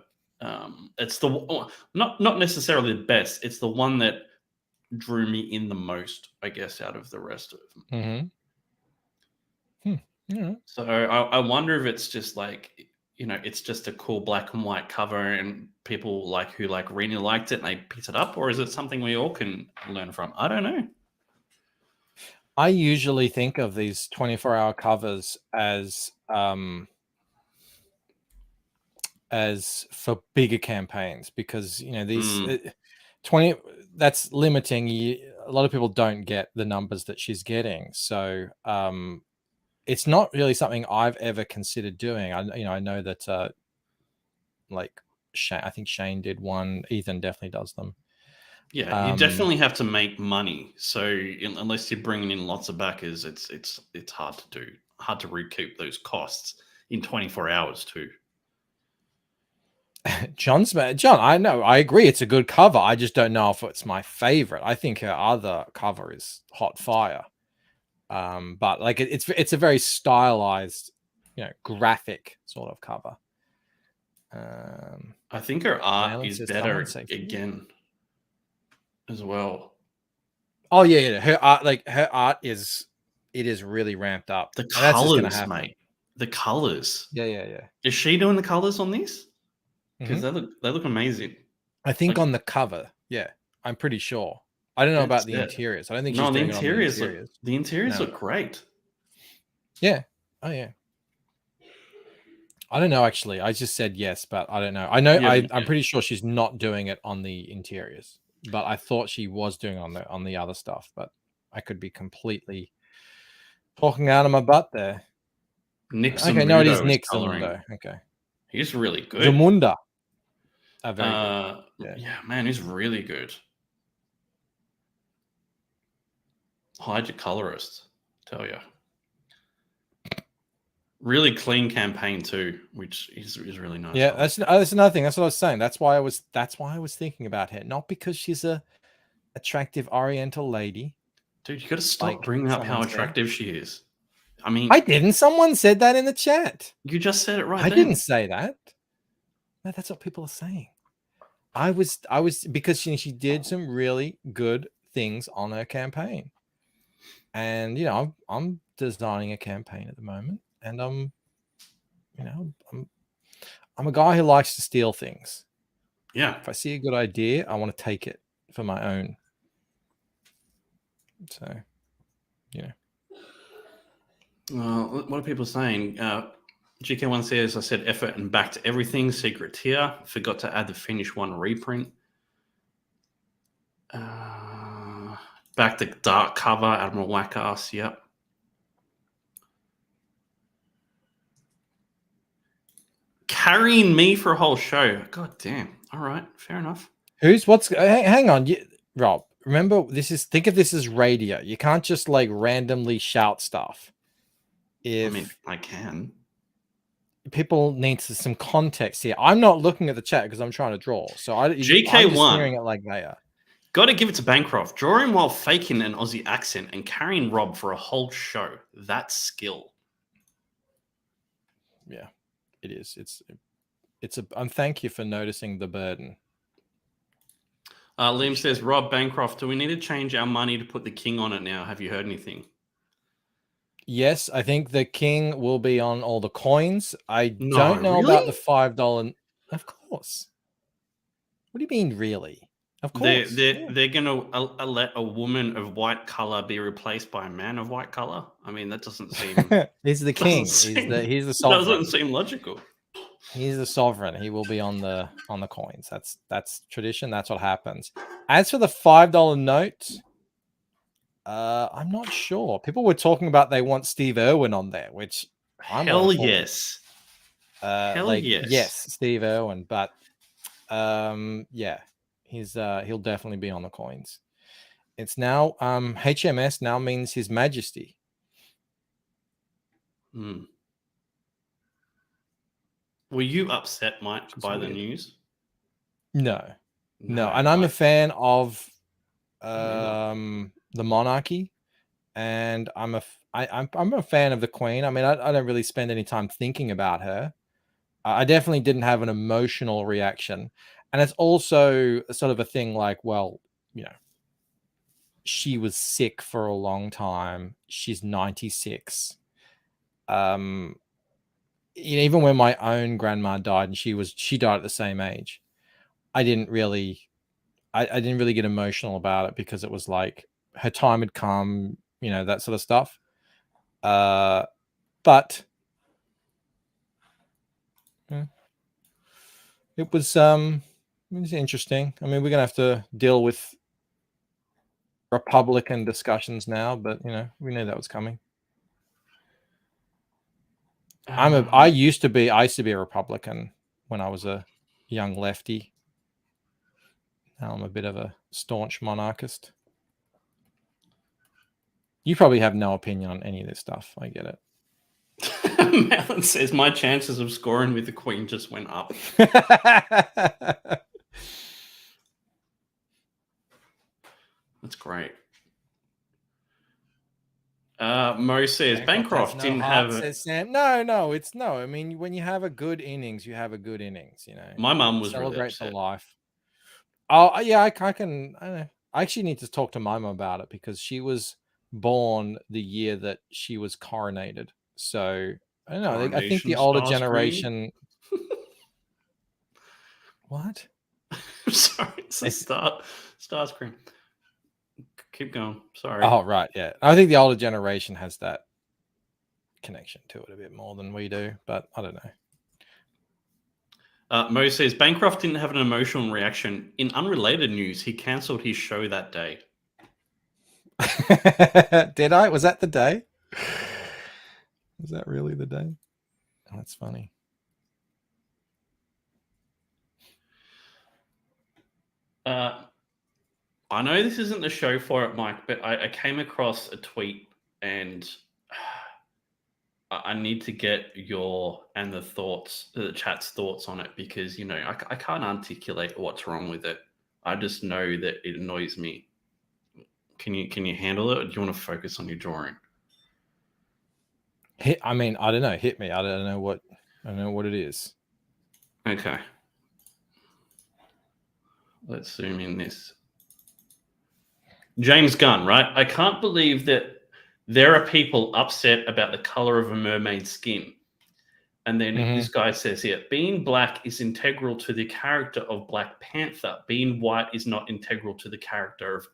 It's the not necessarily the best. It's the one that drew me in the most, I guess, out of the rest of them. Mm-hmm. Yeah. So I wonder if it's just like, it's just a cool black and white cover and people who really liked it and they picked it up, or is it something we all can learn from? I don't know. I usually think of these 24-hour covers as as for bigger campaigns, because these 20, that's limiting. A lot of people don't get the numbers that she's getting, so it's not really something I've ever considered doing. I know that like Shane, I think Shane did one. Ethan definitely does them. Yeah, you definitely have to make money. So unless you're bringing in lots of backers, it's hard to do. Hard to recoup those costs in 24 hours too. John, I agree. It's a good cover. I just don't know if it's my favorite. I think her other cover is hot fire. But like it's a very stylized, graphic sort of cover. I think her art Alan is says, better "Someone say again as well. Oh yeah. Her art is really ramped up. The And that's just gonna colors, happen. mate. The colors. Yeah. Is she doing the colors on these? Because Mhm. they look amazing. I think Like- on the cover, yeah. I'm pretty sure. I don't know about the interiors. I don't think she's doing it on the interiors. The interiors No. look great. Yeah. Oh yeah. I don't know actually. I just said yes, but I don't know. I know Yeah, I'm pretty sure she's not doing it on the interiors, but I thought she was doing on the other stuff, but I could be completely talking out of my butt there. Nixon Okay, no, it is Mudo Nixon coloring. though. Okay. He's really good. Zamunda. Are very good. Yeah, man, he's really good. Hide your colorist, tell you. Really clean campaign too, which is really nice. Yeah, that's another thing. That's what I was saying. That's why I was thinking about her, not because she's a attractive Oriental lady. Dude, you got to stop bringing up how attractive she is. I mean, I didn't. Someone said that in the chat. You just said it right. I didn't say that. No, that's what people are saying. I was because she did some really good things on her campaign, and I'm designing a campaign at the moment, and I'm a guy who likes to steal things. Yeah. If I see a good idea, I want to take it for my own. So, what are people saying? GK1 says, I said effort and back to everything. Secret tier. Forgot to add the finish one reprint. Back to dark cover. Admiral Wackass. Yep. Carrying me for a whole show. God damn. All right. Fair enough. Hang on. Rob, remember, think of this as radio. You can't just like randomly shout stuff. I mean, I can. People need some context here. I'm not looking at the chat because I'm trying to draw. So GK1 I'm just hearing it like they are. Got to give it to Bancroft. Drawing while faking an Aussie accent and carrying Rob for a whole show. That's skill. Yeah, it is. Thank you for noticing the burden. Liam says, Rob Bancroft, do we need to change our money to put the king on it now? Have you heard anything? Yes, I think the king will be on all the coins. I don't know about the $5. Of course. What do you mean, really? Of course. They're going to let a woman of white color be replaced by a man of white color. I mean, that doesn't seem. He's the king. He's the sovereign. Doesn't seem logical. He's the sovereign. He will be on the coins. That's tradition. That's what happens. As for the $5 note, I'm not sure. People were talking about they want Steve Irwin on there, which Hell yes. Yes, Steve Irwin. But yeah, he'll definitely be on the coins. It's now HMS now means His Majesty. Were you upset, Mike, by the news? No. And I'm a fan of the monarchy, and I'm a fan of the Queen. I mean, I don't really spend any time thinking about her. I definitely didn't have an emotional reaction, and it's also sort of a thing like, well, she was sick for a long time. She's 96. Even when my own grandma died, and she died at the same age, I didn't really get emotional about it because it was like her time had come, that sort of stuff. But it was interesting. I mean, we're gonna have to deal with Republican discussions now, but we knew that was coming. I used to be a Republican when I was a young lefty. Now I'm a bit of a staunch monarchist. You probably have no opinion on any of this stuff. I get it. Melon says my chances of scoring with the Queen just went up. That's great. Mo says Bancroft didn't have. Says Sam. No, it's no. I mean, when you have a good innings, you have a good innings. My mum was celebrate really upset. the life. Oh yeah, I can. I don't know. I actually need to talk to my mum about it because she was born the year that she was coronated. So I don't know. I think the older generation. What? Sorry, it's a star screen. Keep going. Sorry. Oh right, yeah. I think the older generation has that connection to it a bit more than we do, but I don't know. Mo says Bancroft didn't have an emotional reaction. In unrelated news, he cancelled his show that day. Did I? Was that the day? Was that really the day? Oh, that's funny. I know this isn't the show for it, Mike, but I came across a tweet and I need to get your and the chat's thoughts on it because I can't articulate what's wrong with it. I just know that it annoys me. Can you handle it, or do you want to focus on your drawing? I mean, I don't know. Hit me. I don't know what it is. Okay. Let's zoom in this. James Gunn, right? I can't believe that there are people upset about the color of a mermaid's skin. And then this guy says here, being black is integral to the character of Black Panther. Being white is not integral to the character of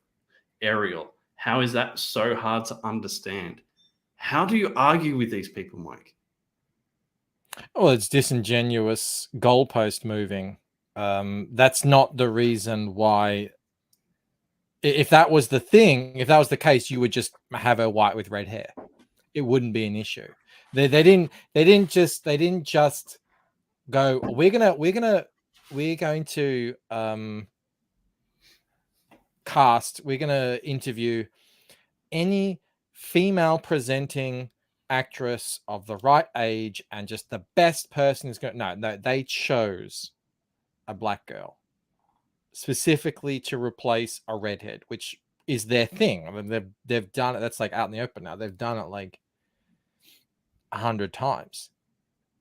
Ariel. How is that so hard to understand? How do you argue with these people, Mike? Well, it's disingenuous goalpost moving. That's not the reason why. If that was the thing, if that was the case, you would just have her white with red hair. It wouldn't be an issue. They didn't just go, we're going to interview any female presenting actress of the right age and just the best person is going. No, they chose a black girl specifically to replace a redhead, which is their thing. I mean, they've done it. That's like out in the open now. They've done it like 100 times.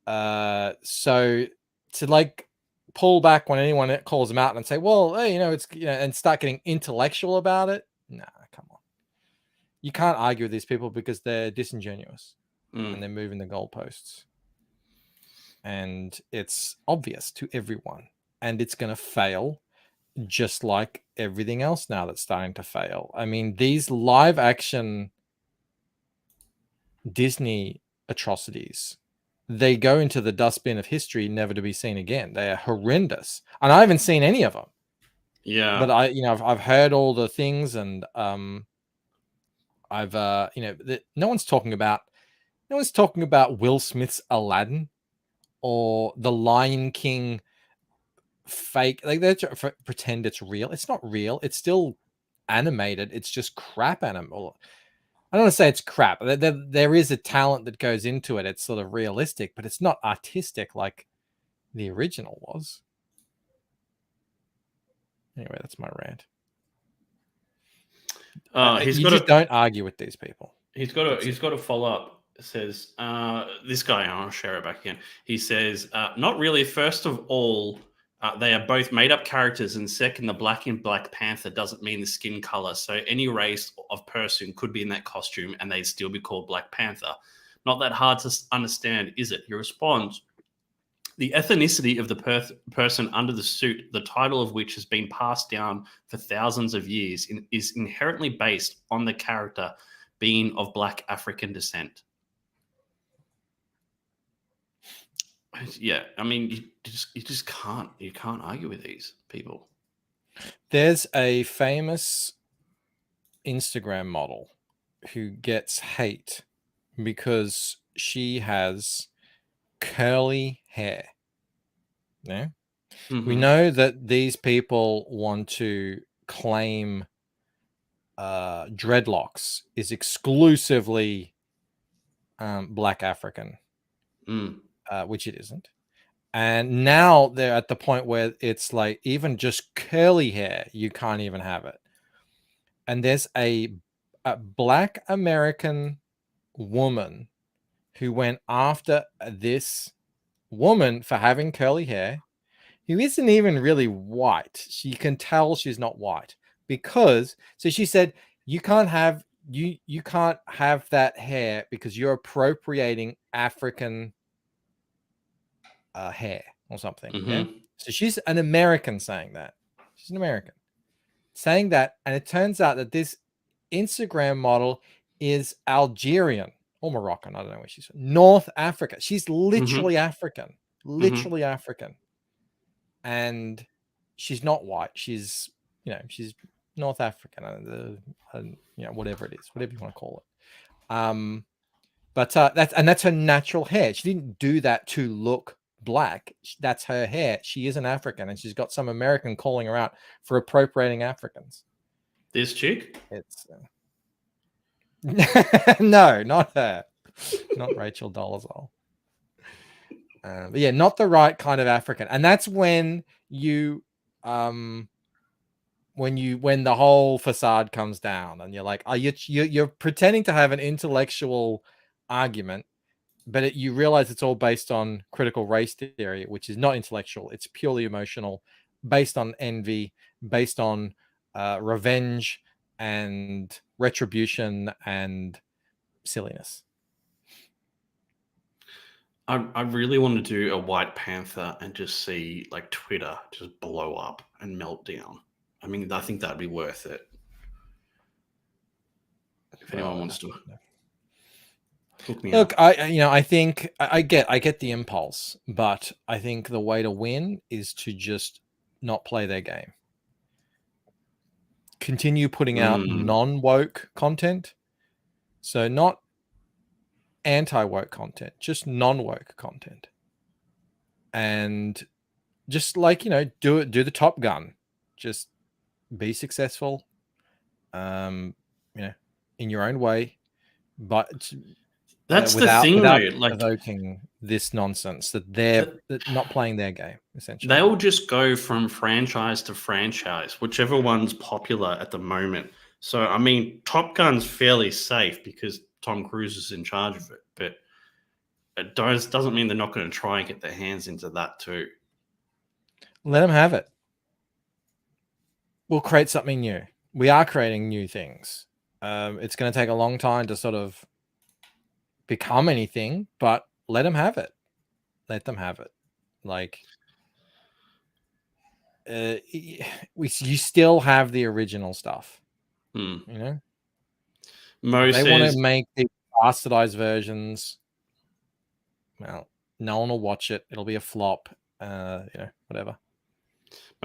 So to like pull back when anyone calls them out and say, well, hey, it's and start getting intellectual about it. Nah, come on. You can't argue with these people because they're disingenuous and they're moving the goalposts. And it's obvious to everyone. And it's going to fail just like everything else now that's starting to fail. I mean, these live action Disney atrocities, they go into the dustbin of history, never to be seen again. They are horrendous. And I haven't seen any of them. Yeah. But I've heard all the things and I've no one's talking about Will Smith's Aladdin or the Lion King fake, like they pretend it's real. It's not real. It's still animated. It's just crap animal. I don't want to say it's crap. There is a talent that goes into it. It's sort of realistic, but it's not artistic like the original was. Anyway, that's my rant. Don't argue with these people. He's got a follow up. It says this guy, and I'll share it back again. He says, not really. First of all, they are both made up characters, and second, the black in Black Panther doesn't mean the skin color. So any race of person could be in that costume and they'd still be called Black Panther. Not that hard to understand, is it? He responds, the ethnicity of the person under the suit, the title of which has been passed down for thousands of years, is inherently based on the character being of Black African descent. Yeah, I mean, you just can't argue with these people. There's a famous Instagram model who gets hate because she has curly hair. Yeah. We Mhm. know that these people want to claim dreadlocks is exclusively Black African, Mm. which it isn't. And now they're at the point where it's like even just curly hair, you can't even have it. And there's a Black American woman who went after this woman for having curly hair, who isn't even really white. She can tell she's not white because so she said you can't have that hair because you're appropriating African hair or something. Yeah. Mhm. So she's an American saying that. She's an American saying that, and it turns out that this Instagram model is Algerian or Moroccan. I don't know where she's from. North Africa. She's literally African. Literally African. And she's not white. She's, she's North African, whatever it is, whatever you want to call it. But that's her natural hair. She didn't do that to look black. That's her hair. She is an African, and she's got some American calling her out for appropriating Africans. This chick? It's no, not her, not Rachel Dolezal. But yeah, not the right kind of African, and that's when you, when the whole facade comes down, and you're like, you're pretending to have an intellectual argument, but you realize it's all based on critical race theory, which is not intellectual. It's purely emotional, based on envy, based on revenge and retribution and silliness. I really want to do a White Panther and just see like Twitter just blow up and melt down. I mean, I think that'd be worth it. If anyone wants to hook me Look, up. I think I get the impulse, but I think the way to win is to just not play their game. Continue putting out non-woke content. So not anti-woke content, just non-woke content. And just like, do the Top Gun. Just be successful, in your own way, but That's without, the thing, without though. Like evoking this nonsense that they're not playing their game, essentially. they'll just go from franchise to franchise, whichever one's popular at the moment. So, I mean, Top Gun's fairly safe because Tom Cruise is in charge of it, but it doesn't mean they're not going to try and get their hands into that too. Let them have it. We'll create something new. We are creating new things. It's going to take a long time to sort of become anything, but let them have it. Let them have it. Like, you still have the original stuff. Mo they want to make the bastardized versions. Well, no one will watch it. It'll be a flop. Whatever.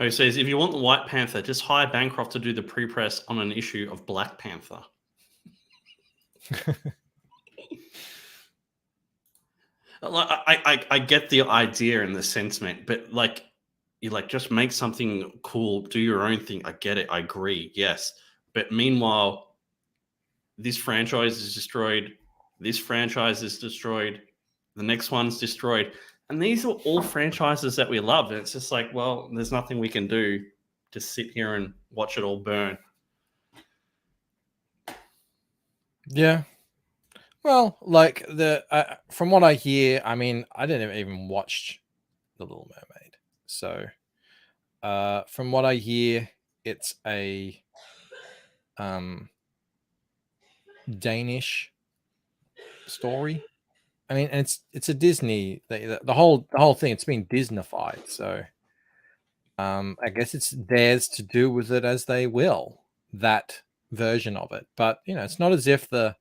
Mo says, if you want the White Panther, just hire Bancroft to do the pre-press on an issue of Black Panther. I get the idea and the sentiment, but like, you like just make something cool, do your own thing. I get it. I agree. Yes. But meanwhile, this franchise is destroyed. This franchise is destroyed. The next one's destroyed. And these are all franchises that we love. And it's just like, well, there's nothing we can do. Just sit here and watch it all burn. Yeah. Well, like from what I hear, I mean, I didn't even watch The Little Mermaid. So from what I hear, it's a Danish story. I mean, and it's a Disney. The whole thing. It's been Disneyfied. So I guess it's theirs to do with it as they will. That version of it, but it's not as if the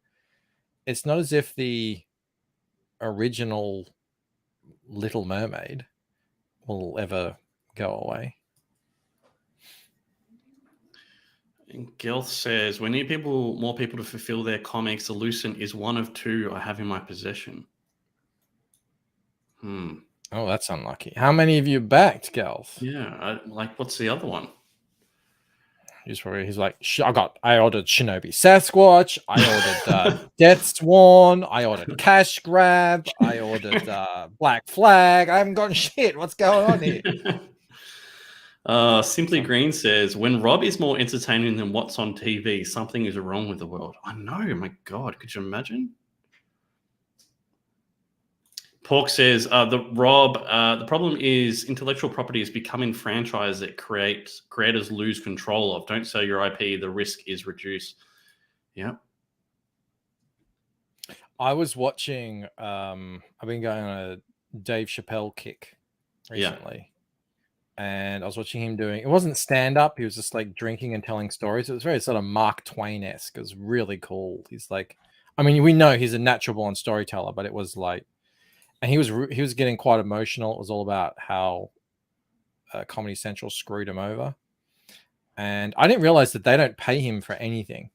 original Little Mermaid will ever go away. And Gelth says, we need more people to fulfill their comics. The Lucent is one of 2 I have in my possession. Oh, that's unlucky. How many have you backed, Gelth? Yeah, what's the other one? He's like, I ordered Shinobi Sasquatch. I ordered Death Sworn. I ordered Cash Grab. I ordered Black Flag. I haven't gotten shit. What's going on here? Simply Green says, when Rob is more entertaining than what's on TV, something is wrong with the world. I know, my God, could you imagine? Pork says, the problem is intellectual property is becoming franchise that creators lose control of. Don't sell your IP, the risk is reduced. Yeah. I was watching, I've been going on a Dave Chappelle kick recently. Yeah. And I was watching him doing, it wasn't stand-up, he was just like drinking and telling stories. It was very sort of Mark Twain-esque. It was really cool. He's like, I mean, we know he's a natural born storyteller, but it was like, and he was getting quite emotional. It was all about how Comedy Central screwed him over. And I didn't realize that they don't pay him for anything.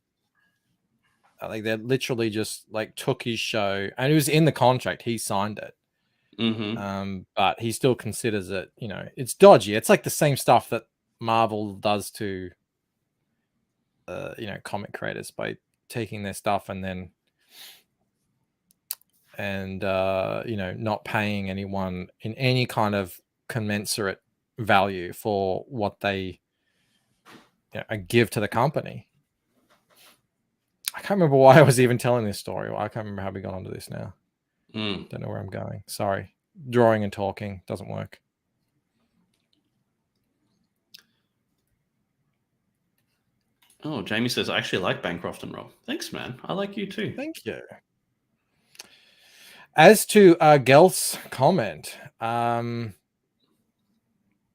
Like they literally just like took his show, and it was in the contract. He signed it. Mm-hmm. But he still considers it, you know, it's dodgy. It's like the same stuff that Marvel does to, you know, comic creators by taking their stuff and then, you know, not paying anyone in any kind of commensurate value for what they, you know, give to the company. I can't remember why I was even telling this story. I can't remember how we got onto this now. Don't know where I'm going. Sorry. Drawing and talking doesn't work. Oh, Jamie says, I actually like Bancroft and Rob. Thanks, man. I like you too. Thank you. As to Gelth's comment, yeah,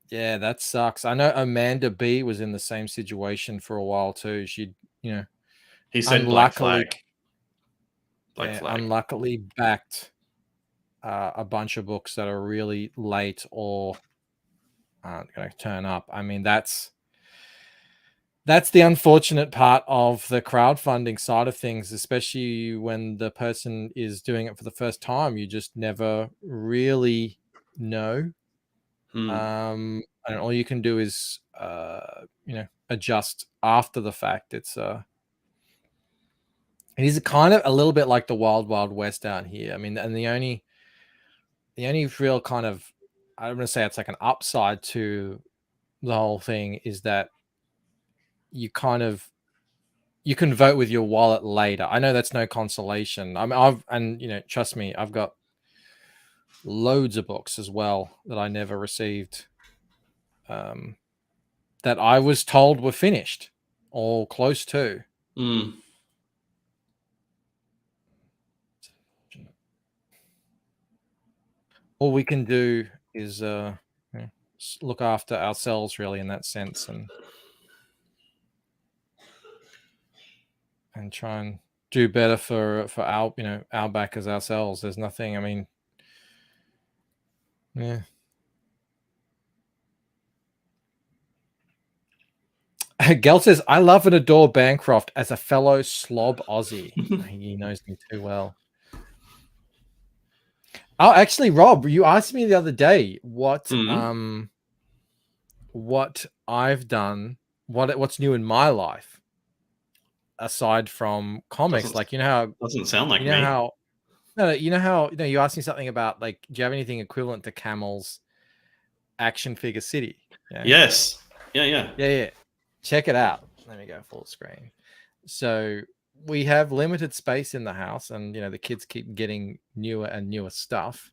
that sucks. I know Amanda B was in the same situation for a while too. She, you know, he said unluckily, Black Flag. Unluckily backed a bunch of books that are really late or aren't going to turn up. I mean, that's the unfortunate part of the crowdfunding side of things, especially when the person is doing it for the first time. You just never really know. And all you can do is, you know, adjust after the fact. It is kind of a little bit like the Wild Wild West out here. I mean, and the only real kind of, I'm going to say it's like an upside to the whole thing is that you can vote with your wallet later. I know that's no consolation. I mean, you know, trust me, I've got loads of books as well that I never received, that I was told were finished or close to. All we can do is you know, look after ourselves, really, in that sense, and try and do better for our, you know, our backers ourselves. There's nothing. I mean, yeah. Gel says, I love and adore Bancroft as a fellow slob Aussie. He knows me too well. Oh, actually, Rob, you asked me the other day what I've done, what's new in my life aside from comics. Like, you know how doesn't sound like you know me. how no, you know how, you know, you asked me something about, like, do you have anything equivalent to Camel's action figure city? Yeah? Yes. Yeah. Check it out. Let me go full screen. So we have limited space in the house, and, you know, the kids keep getting newer and newer stuff.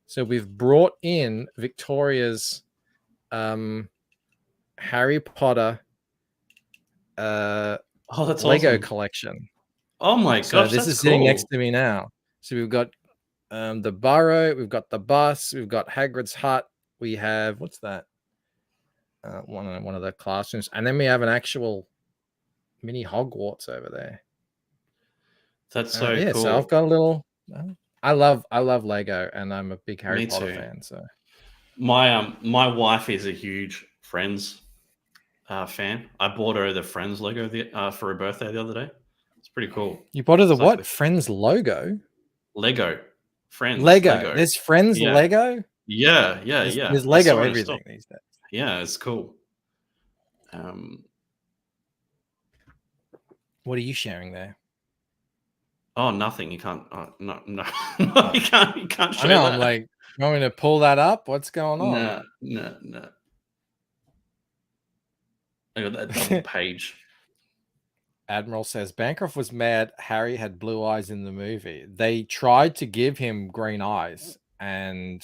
So we've brought in Victoria's Harry Potter that's Lego awesome. collection. Oh my gosh, so this that's is sitting cool. next to me now. So we've got the burrow, we've got the bus, we've got Hagrid's hut, we have, what's that? One of the classrooms, and then we have an actual mini Hogwarts over there. That's so yeah, cool. so I've got a little I love Lego, and I'm a big Harry Me Potter too. fan. So My wife is a huge Friends fan. I bought her the Friends Lego for her birthday the other day. It's pretty cool. you bought her the It's like what? Friends logo? Lego. Friends Lego. There's Friends Yeah. Lego. Yeah. There's I Lego saw it in everything stock. these days. Yeah, it's cool. What are you sharing there? Oh, nothing. You can't. No. You can't. You can't show I know. that. I'm like, you want me to pull that up? What's going on? No. I got that double page. Admiral says Bancroft was mad Harry had blue eyes in the movie. They tried to give him green eyes, and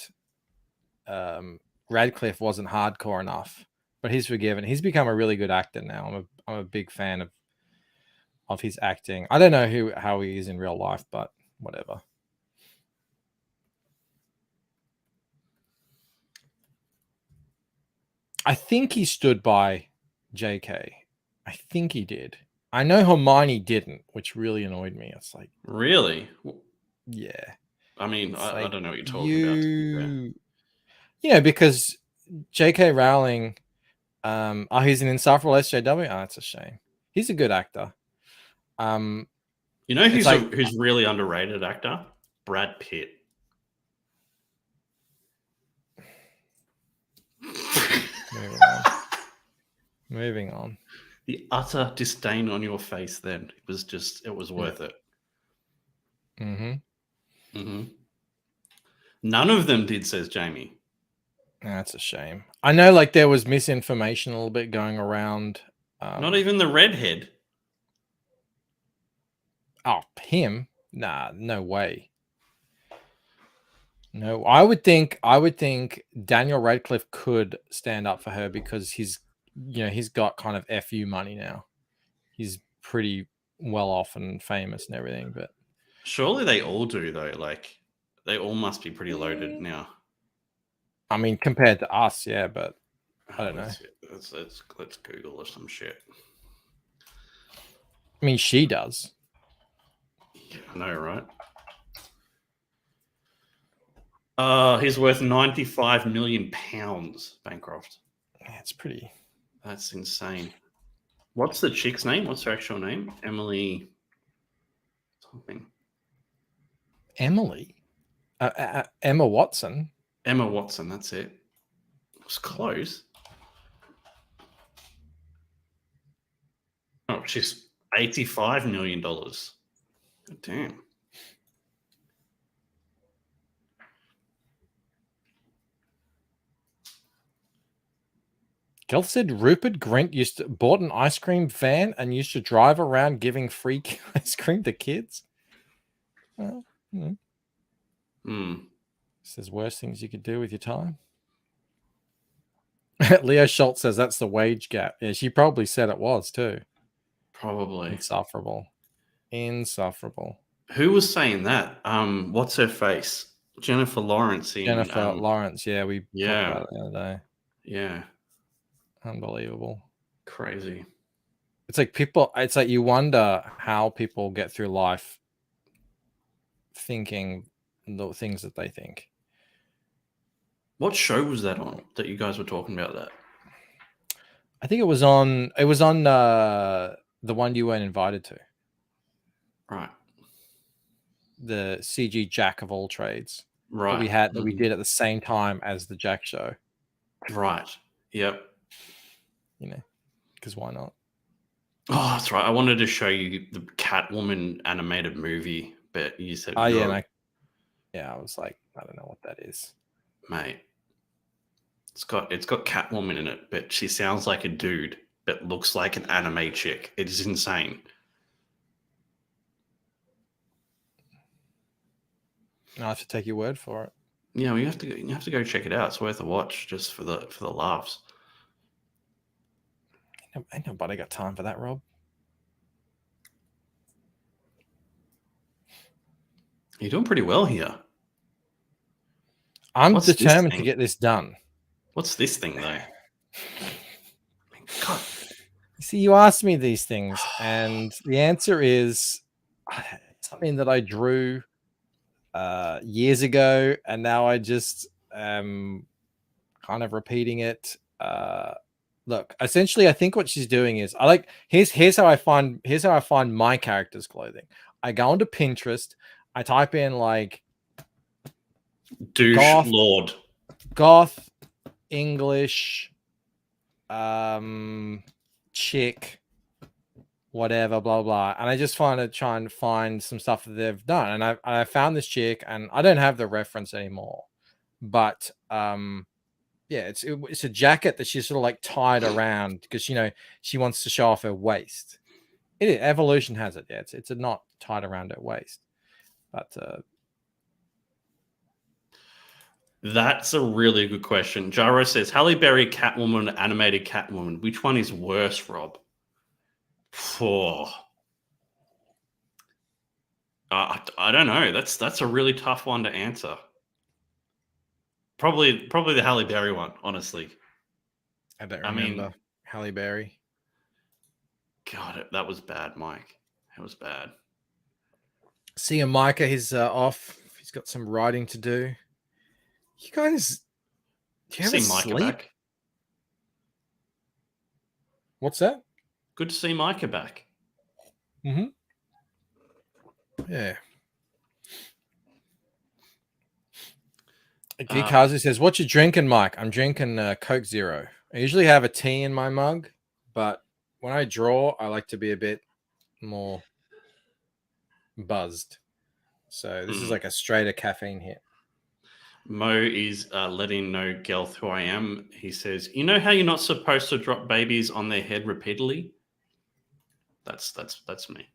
Radcliffe wasn't hardcore enough, but he's forgiven. He's become a really good actor now. I'm a big fan of his acting. I don't know how he is in real life, but whatever. I think he stood by JK. I think he did. I know Hermione didn't, which really annoyed me. It's like, Really? yeah. I mean, I Like, don't know what you're talking about. To be fair. You know, because J.K. Rowling, he's an insufferable SJW. Oh, that's a shame. He's a good actor. You know who's really underrated actor? Brad Pitt. Moving on. The utter disdain on your face then it was worth it. None of them did, says Jamie. That's a shame. I know, like, there was misinformation a little bit going around. Not even the redhead. Oh, him? Nah, no way. No, I would think Daniel Radcliffe could stand up for her because he's got kind of FU money now. He's pretty well off and famous and everything, but surely they all do though. Like, they all must be pretty loaded now. I mean, compared to us, yeah, but I don't know. Let's Google or some shit. I mean, she does. Yeah, I know, right? He's worth 95 million pounds, Bancroft. Yeah, it's pretty. That's insane. What's the chick's name? What's her actual name? Emily something. Emily? Emma Watson? Emma Watson, that's it. It was close. Oh, she's $85 million. Damn. Kel said Rupert Grint bought an ice cream van and used to drive around giving free ice cream to kids. Well, Says worst things you could do with your time. Leo Schultz says that's the wage gap. Yeah, she probably said it was too. Probably. Insufferable. Who was saying that? What's her face? Jennifer Lawrence. Lawrence. Yeah, we talked about it the other day. Yeah. Unbelievable. Crazy. It's like you wonder how people get through life thinking the things that they think. What show was that on that you guys were talking about that? I think it was on the one you weren't invited to. Right. The CG Jack of all trades. Right. That we did at the same time as the Jack show. Right. Yep. You know, because why not? Oh, that's right. I wanted to show you the Catwoman animated movie, but you said, oh yeah, I was like, I don't know what that is, mate. It's got Catwoman in it, but she sounds like a dude, but looks like an anime chick. It is insane. I have to take your word for it. Yeah, well, you have to go check it out. It's worth a watch just for the laughs. Ain't nobody got time for that, Rob. You're doing pretty well here. I'm determined to get this done. What's this thing, though? God. See, you asked me these things, and the answer is something that I drew years ago, and now I just kind of repeating it. Look, essentially, I think what she's doing is here's how I find my character's clothing. I go onto Pinterest, I type in like Douche Lord. goth English chick, whatever, blah blah, and I just try and find some stuff that they've done, and I found this chick, and I don't have the reference anymore, but yeah, it's a jacket that she's sort of like tied around because she wants to show off her waist. Evolution has it, yeah. It's not tied around her waist, but that's a really good question. Gyro says Halle Berry Catwoman, animated Catwoman. Which one is worse, Rob? I don't know. That's a really tough one to answer. Probably the Halle Berry one, honestly. I don't remember Halle Berry. God, that was bad, Mike. That was bad. See, Micah, he's off. He's got some writing to do. You guys, do you ever see Micah sleep? back. What's that? Good to see Micah back. Mm-hmm. Yeah. Kazu says, "What you drinking, Mike?" I'm drinking Coke Zero. I usually have a tea in my mug, but when I draw, I like to be a bit more buzzed. So this is like a straighter caffeine hit. Mo is letting know Gelth who I am. He says, "You know how you're not supposed to drop babies on their head repeatedly?" That's me.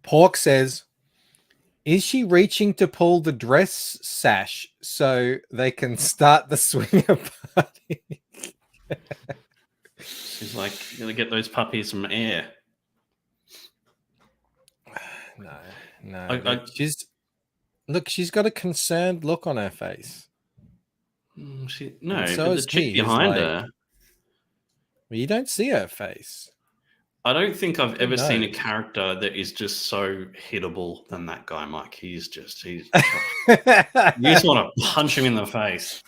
Pork says, "Is she reaching to pull the dress sash so they can start the swinger party?" She's like, "Gonna get those puppies some air." No. She's got a concerned look on her face. But is the chick he. behind her. Well, you don't see her face. I don't think I've ever seen a character that is just so hittable than that guy, Mike. You just want to punch him in the face.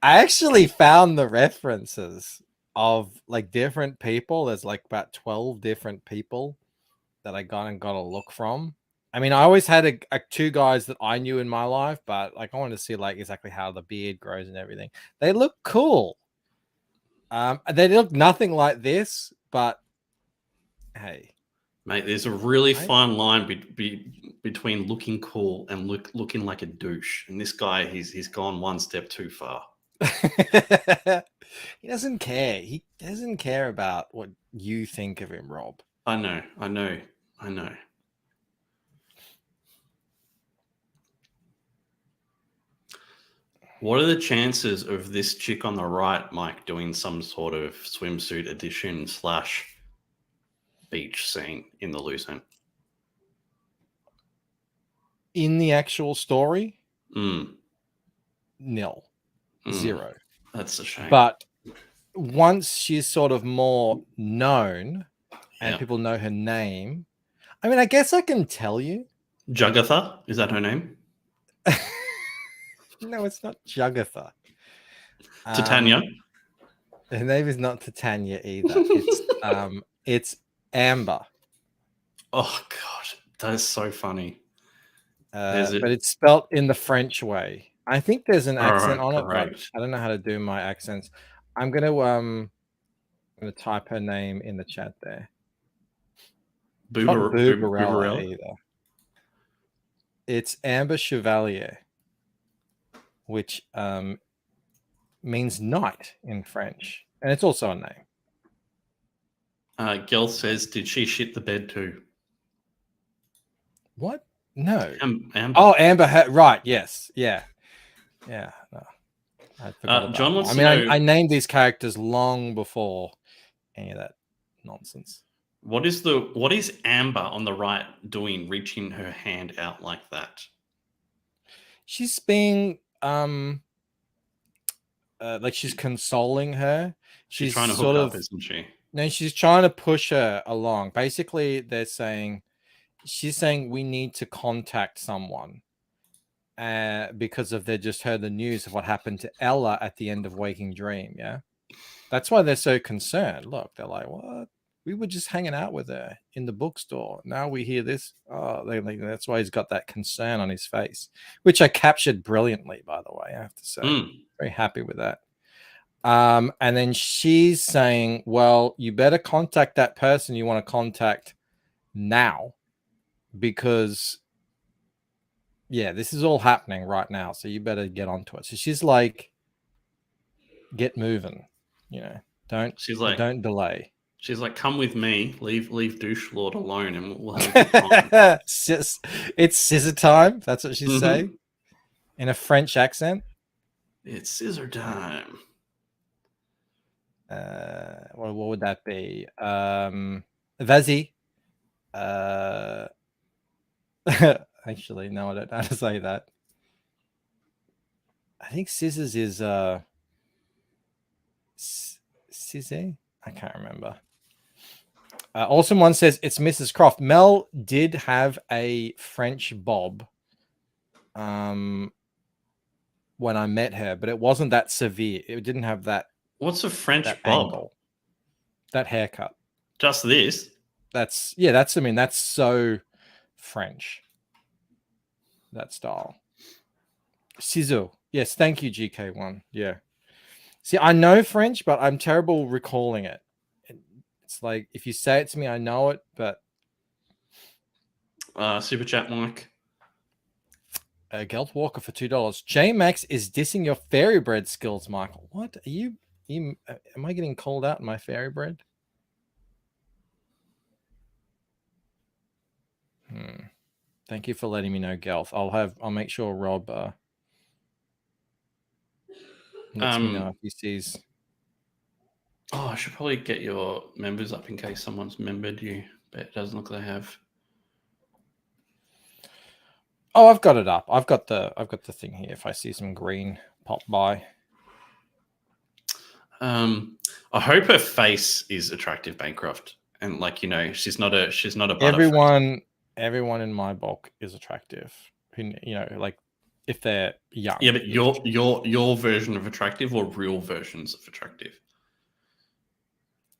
I actually found the references of like different people. There's like about 12 different people that I got a look from. I mean, I always had two guys that I knew in my life, but like I wanted to see like exactly how the beard grows and everything. They look cool. They look nothing like this, but hey, mate, there's a really fine line between looking cool and looking like a douche. And this guy, he's gone one step too far. He doesn't care. He doesn't care about what you think of him, Rob. I know. What are the chances of this chick on the right, Mike, doing some sort of swimsuit edition / beach scene in the loose end? In the actual story? Nil. 0. That's a shame. But once she's sort of more known and people know her name, I mean, I guess I can tell you. Jugatha? Is that her name? No, it's not Jugatha. Titania? Her name is not Titania either. It's Amber. Oh, God. That is so funny. But it's spelt in the French way. I think there's an accent on it, but I don't know how to do my accents. I'm gonna type her name in the chat there. Boobarella either. It's Amber Chevalier, which means knight in French, and it's also a name. Gel says, "Did she shit the bed too?" What? No. Amber. Oh, Amber. Right. Yes. Yeah. Yeah. No. I forgot John wants I to mean, know, I named these characters long before any of that nonsense. What is Amber on the right doing, reaching her hand out like that? She's being like she's consoling her. She's trying to hook up, isn't she? No, she's trying to push her along. Basically, they're saying she's saying we need to contact someone because they just heard the news of what happened to Ella at the end of Waking Dream. Yeah, that's why they're so concerned. Look, they're like, what? We were just hanging out with her in the bookstore. Now we hear this. Oh, that's why he's got that concern on his face, which I captured brilliantly, by the way. I have to say, very happy with that. And then she's saying, well, you better contact that person you want to contact now, because this is all happening right now. So you better get onto it. So she's like, get moving, don't delay. She's like, come with me, leave Douche Lord alone, and we'll have a good time. It's scissor time. That's what she's saying in a French accent. It's scissor time. What would that be? Vas-y. Actually, no, I don't know how to say that. I think scissors is scissor. I can't remember. Awesome One says it's Mrs. Croft. Mel did have a French bob when I met her, but it wasn't that severe. It didn't have that. What's a French bob? Angle. That haircut. Just this? That's so French. That style. Ciseaux. Yes, thank you, GK1. Yeah. See, I know French, but I'm terrible recalling it. It's like, if you say it to me, I know it, but... Super chat, Mike. Gelt Walker for $2. J-Max is dissing your fairy bread skills, Michael. What? Are you... Am I getting called out in my fairy bread? Thank you for letting me know, Gelf. I'll make sure Rob lets me know if he sees. Oh, I should probably get your members up in case someone's membered you, but it doesn't look like they have. Oh, I've got it up. I've got the thing here. If I see some green pop by. I hope her face is attractive, Bancroft, and she's not a butterface. Everyone in my bulk is attractive. If they're young. Yeah, but your version of attractive or real versions of attractive?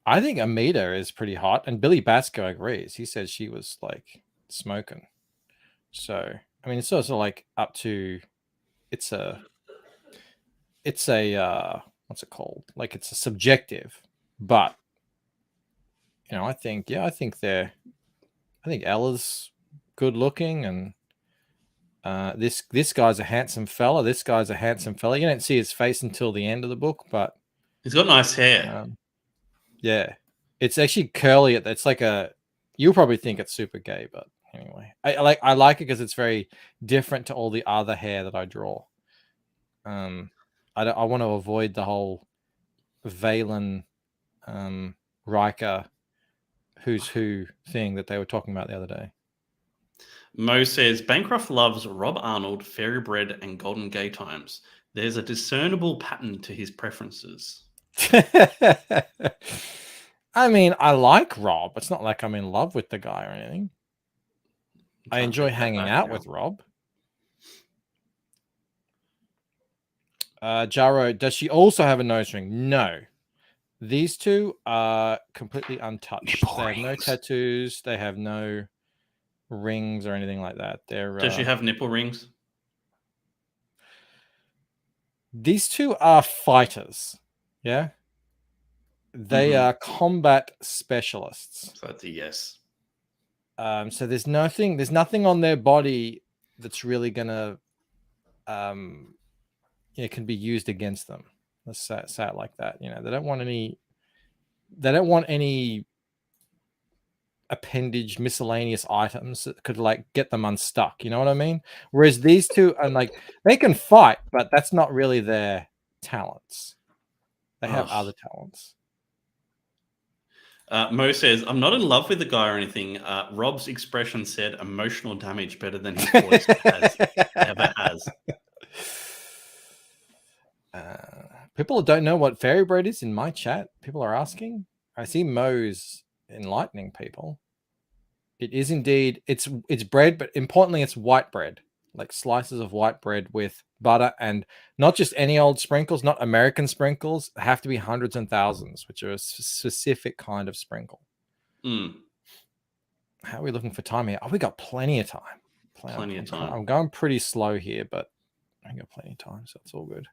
I think Amita is pretty hot, and Billy Basco agrees. He says she was like smoking. So I mean, it's also like up to. It's a what's it called? Like, it's a subjective, but I think Ella's good looking, and this guy's a handsome fella. This guy's a handsome fella. You don't see his face until the end of the book, but he's got nice hair. Yeah, it's actually curly. It's like you'll probably think it's super gay, but anyway, I like it because it's very different to all the other hair that I draw. I want to avoid the whole Valen Riker who's who thing that they were talking about the other day. Mo says Bancroft loves Rob Arnold, Fairy Bread, and Golden Gay Times. There's a discernible pattern to his preferences. I mean, I like Rob. It's not like I'm in love with the guy or anything. I enjoy hanging out with Rob. Jaro, does she also have a nose ring? No. These two are completely untouched. They have no tattoos. They have no rings or anything like that. Does she have nipple rings? These two are fighters. Yeah. They are combat specialists. So that's a yes. So there's nothing on their body that's really gonna can be used against them. Let's say it like that. They don't want any appendage miscellaneous items that could get them unstuck. You know what I mean? Whereas these two are they can fight, but that's not really their talents. They have other talents. Mo says, I'm not in love with the guy or anything. Rob's expression said emotional damage better than his voice ever has. People don't know what fairy bread is in my chat. People are asking. I see Mo's enlightening people. It is indeed. It's bread, but importantly, it's white bread, like slices of white bread with butter, and not just any old sprinkles, not American sprinkles. They have to be hundreds and thousands, which are a specific kind of sprinkle. Mm. How are we looking for time here? Oh, we got plenty of time. Plenty of time. I'm going pretty slow here, but I got plenty of time, so it's all good.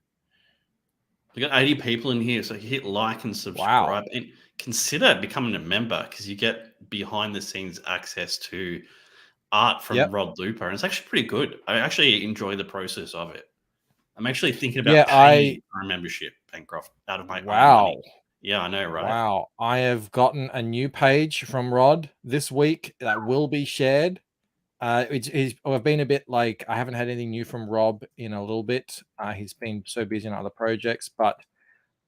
We got 80 people in here, so hit like and subscribe, and consider becoming a member because you get behind the scenes access to art from Rod Looper, and it's actually pretty good. I actually enjoy the process of it. I'm actually thinking about paying for a membership, Bancroft, out of my own money. Yeah, I know, right? Wow. I have gotten a new page from Rod this week that will be shared. I've been a bit like, I haven't had anything new from Rob in a little bit. He's been so busy on other projects, but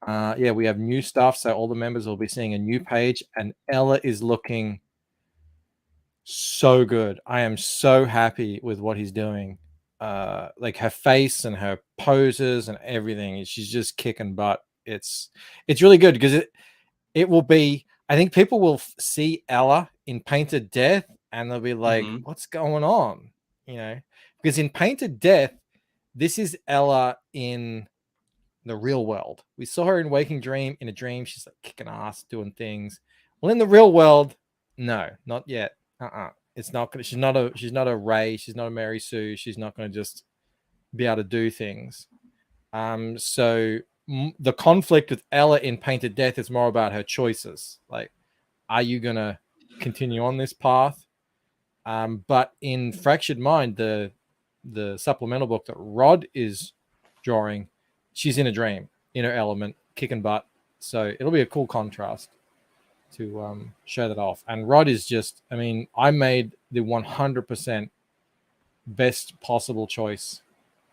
yeah, we have new stuff. So all the members will be seeing a new page, and Ella is looking so good. I am so happy with what he's doing. Like her face and her poses and everything. She's just kicking butt. It's really good because it will be, I think people will see Ella in Painted Death and they'll be like, what's going on? You know, because in Painted Death, this is Ella in the real world. We saw her in Waking Dream. In a dream, she's like kicking ass, doing things. Well, in the real world, no, not yet. It's not gonna. She's not a Ray. She's not a Mary Sue. She's not gonna just be able to do things. So the conflict with Ella in Painted Death is more about her choices. Like, are you gonna continue on this path? But in Fractured Mind, the supplemental book that Rod is drawing, she's in a dream, in her element, kicking butt. So it'll be a cool contrast to show that off. And Rod is just, I mean, I made the 100% best possible choice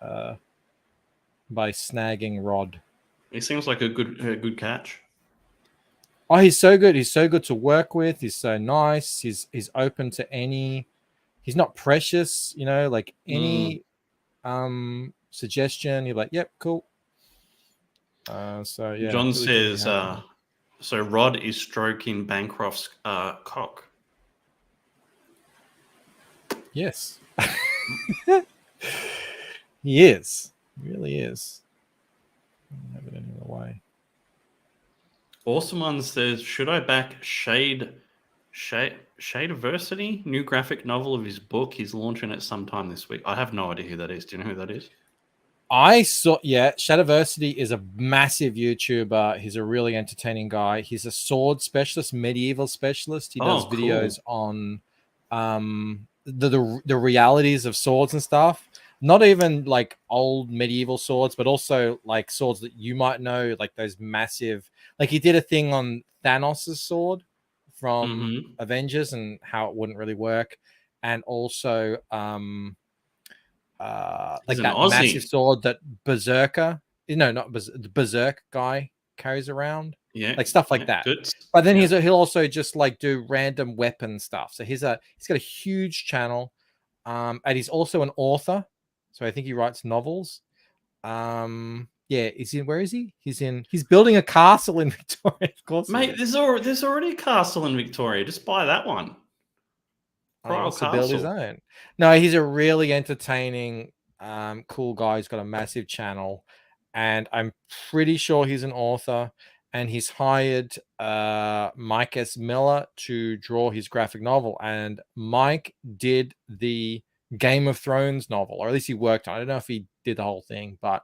by snagging Rod. He seems like a good catch. Oh, he's so good. He's so good to work with. He's so nice. He's open to any. He's not precious, you know, like any suggestion. You're like, yep, cool. So yeah. John says, so Rod is stroking Bancroft's cock. Yes. He is. He really is. Have it any other way. Awesome One says, should I back Shadeversity, new graphic novel of his book? He's launching it sometime this week. I have no idea who that is. Do you know who that is? I saw, Shadiversity is a massive YouTuber. He's a really entertaining guy. He's a sword specialist, medieval specialist. He does videos on the realities of swords and stuff. Not even like old medieval swords, but also like swords that you might know, like those massive. Like he did a thing on Thanos' sword from Avengers and how it wouldn't really work, and also like that massive sword that the Berserk guy carries around. Yeah, like stuff like that. Good. But then he'll also just like do random weapon stuff. So he's got a huge channel, and he's also an author. So I think he writes novels. Yeah, where is he? He's building a castle in Victoria, of course. Mate, there's already a castle in Victoria. Just buy that one. He wants to build his own. No, he's a really entertaining, cool guy. He's got a massive channel, and I'm pretty sure he's an author. And he's hired Mike S. Miller to draw his graphic novel. And Mike did the Game of Thrones novel, or at least he worked on it. I don't know if he did the whole thing, but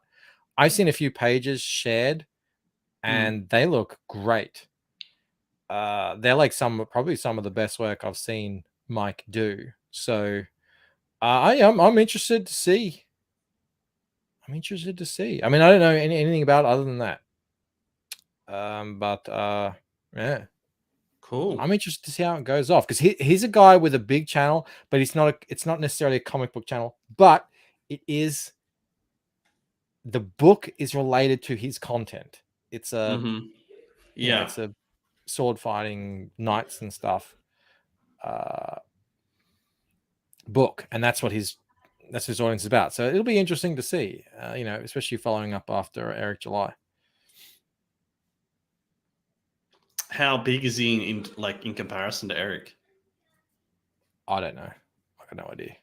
I've seen a few pages shared, and they look great. They're like probably some of the best work I've seen Mike do. So I'm interested to see. I mean, I don't know anything about it other than that. Yeah, cool. I'm interested to see how it goes off, because he's a guy with a big channel, but it's not necessarily a comic book channel, but it is. The book is related to his content. It's a it's a sword fighting knights and stuff book, and that's what his audience is about. So it'll be interesting to see, especially following up after Eric July. How big is he in comparison to Eric? I don't know. I got no idea.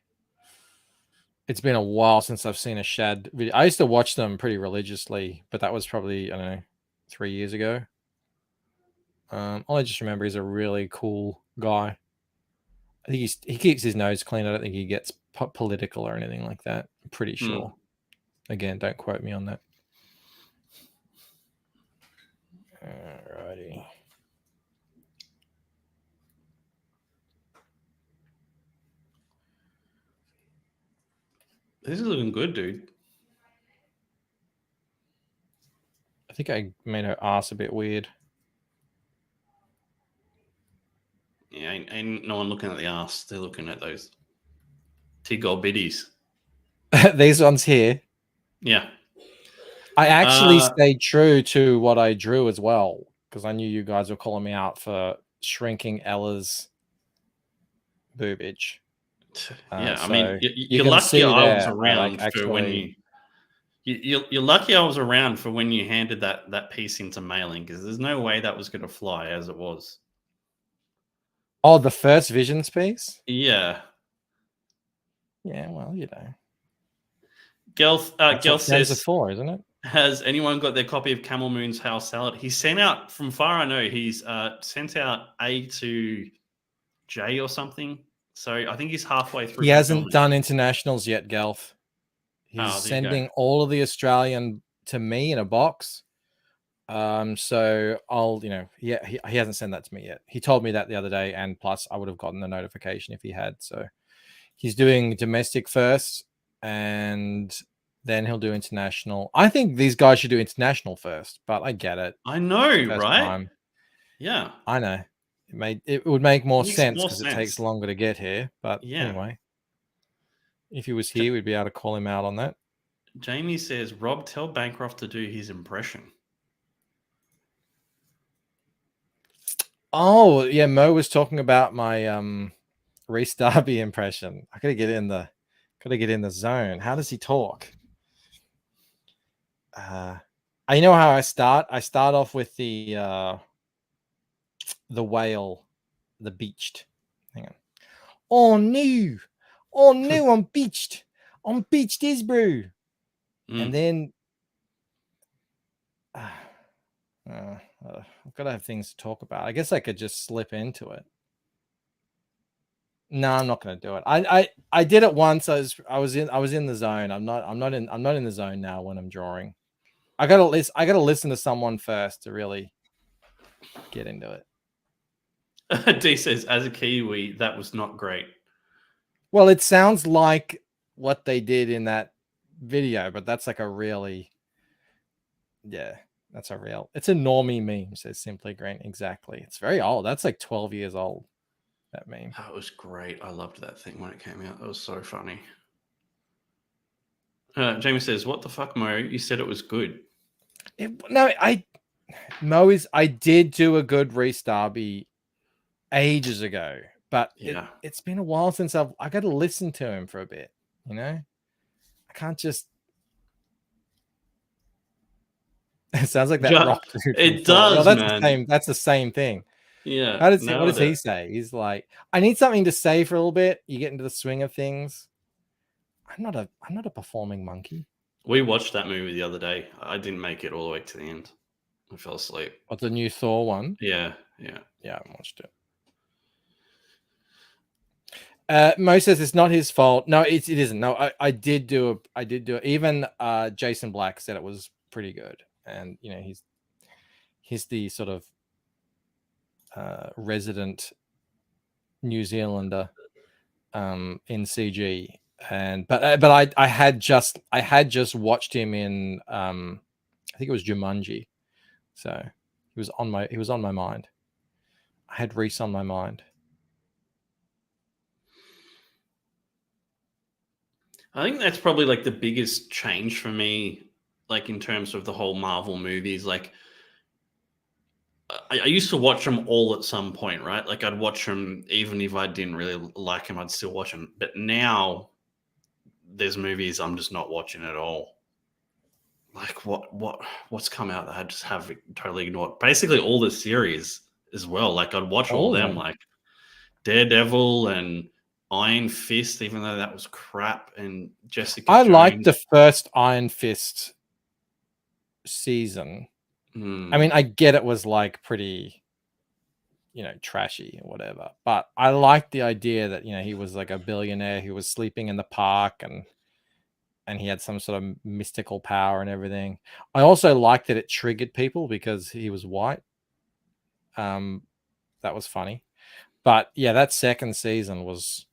It's been a while since I've seen a Shad video. I used to watch them pretty religiously, but that was probably, I don't know, 3 years ago. All I just remember he's a really cool guy. I think he keeps his nose clean. I don't think he gets political or anything like that. I'm pretty sure. Again, don't quote me on that. Alrighty. This is looking good, dude. I think I made her ass a bit weird. Yeah, ain't no one looking at the ass. They're looking at those Tigol biddies. These ones here. Yeah. I actually stayed true to what I drew as well, because I knew you guys were calling me out for shrinking Ella's boobage. Yeah, I so mean, you you're can lucky see I was there, around like, for when you're lucky I was around for when you handed that piece into mailing, because there's no way that was going to fly as it was. Oh, the first Visions piece? Yeah. Yeah, well, you know. Gel says says, for, isn't it? has anyone got their copy of Camel Moon's House Salad? He sent out, from far I know, he's sent out A to J or something. So I think he's halfway through. He hasn't done internationals yet, Gelf. He's Oh, sending all of the Australian to me in a box. So I'll, you know, he hasn't sent that to me yet. He told me that the other day, and plus I would have gotten the notification if he had. So he's doing domestic first, and then he'll do international. I think these guys should do international first, but I get it. I know, right? Time. Yeah, I know. It would make more Makes sense more because it takes longer to get here. But Yeah. anyway, if he was here, we'd be able to call him out on that. Jamie says, Rob, tell Bancroft to do his impression. Oh, yeah, Mo was talking about my Reese Darby impression. I gotta get in the zone. How does he talk? You know how I start? I start off with the whale, the beached. Hang on. Oh no, I'm beached. I'm beached, is bro. And then I've got to have things to talk about. I guess I could just slip into it. No, I'm not going to do it. I did it once. I was in the zone. I'm not in the zone now when I'm drawing. I got to listen to someone first to really get into it. D says, as a Kiwi, that was not great. Well, it sounds like what they did in that video, but that's like a really, yeah, it's a normie meme, says Simply Green. Exactly. It's very old. That's like 12 years old, that meme. That was great. I loved that thing when it came out. That was so funny. Jamie says, what the fuck, Mo? You said it was good. I did do a good Reese Darby ages ago, but yeah, it's been a while since I got to listen to him for a bit, you know? I can't just. It sounds like that rock dude. It does, that's man. That's the same thing. Yeah. What does he say? He's like, I need something to say for a little bit. You get into the swing of things. I'm not a performing monkey. We watched that movie the other day. I didn't make it all the way to the end. I fell asleep. What, the new Thor one? Yeah. Yeah, I watched it. Mo says it's not his fault. No, it isn't. No, I did do it. Even Jason Black said it was pretty good, and you know he's the sort of resident New Zealander in CG, but I had just watched him in I think it was Jumanji, so he was on my mind. I had Reese on my mind. I think that's probably like the biggest change for me, like in terms of the whole Marvel movies. Like I used to watch them all at some point, right? Like I'd watch them even if I didn't really like them, I'd still watch them. But now there's movies I'm just not watching at all. Like what's come out that I just have totally ignored. Basically all the series as well. Like I'd watch all of them, like Daredevil and Iron Fist, even though that was crap, and Jessica I Jones. liked the first Iron Fist season. I mean, I get it was like pretty, trashy or whatever, but I liked the idea that he was like a billionaire who was sleeping in the park and he had some sort of mystical power and everything. I also liked that it triggered people because he was white. That was funny. But yeah, that second season was,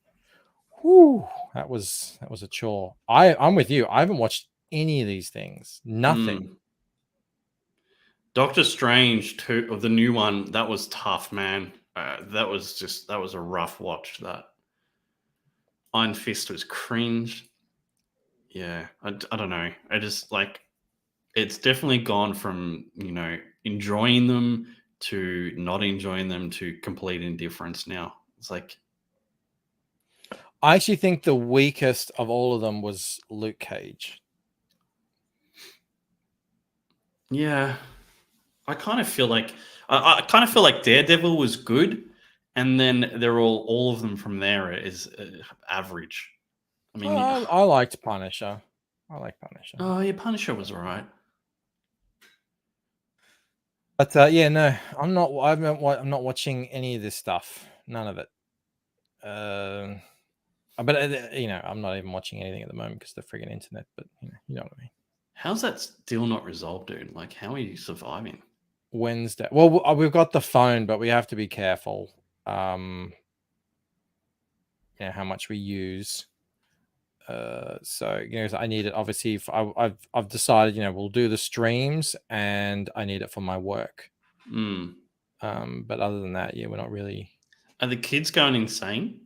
that was a chore. I'm with you. I haven't watched any of these things. Nothing. Doctor Strange too, or the new one, that was tough, man. That was a rough watch. That Iron Fist was cringe. Yeah, I don't know. I just like it's definitely gone from enjoying them to not enjoying them to complete indifference now. It's like I actually think the weakest of all of them was Luke Cage. Yeah, I kind of feel like I kind of feel like Daredevil was good, and then they're all of them from there is average. I mean, I liked Punisher. I like Punisher. oh yeah, Punisher was alright. But yeah, no, I'm not watching any of this stuff. None of it. But I'm not even watching anything at the moment because the friggin' internet. But you know what I mean. How's that still not resolved, dude? Like, how are you surviving? Wednesday. Well, we've got the phone, but we have to be careful. How much we use. So I need it. Obviously, I've decided. We'll do the streams, and I need it for my work. But other than that, yeah, we're not really. Are the kids going insane?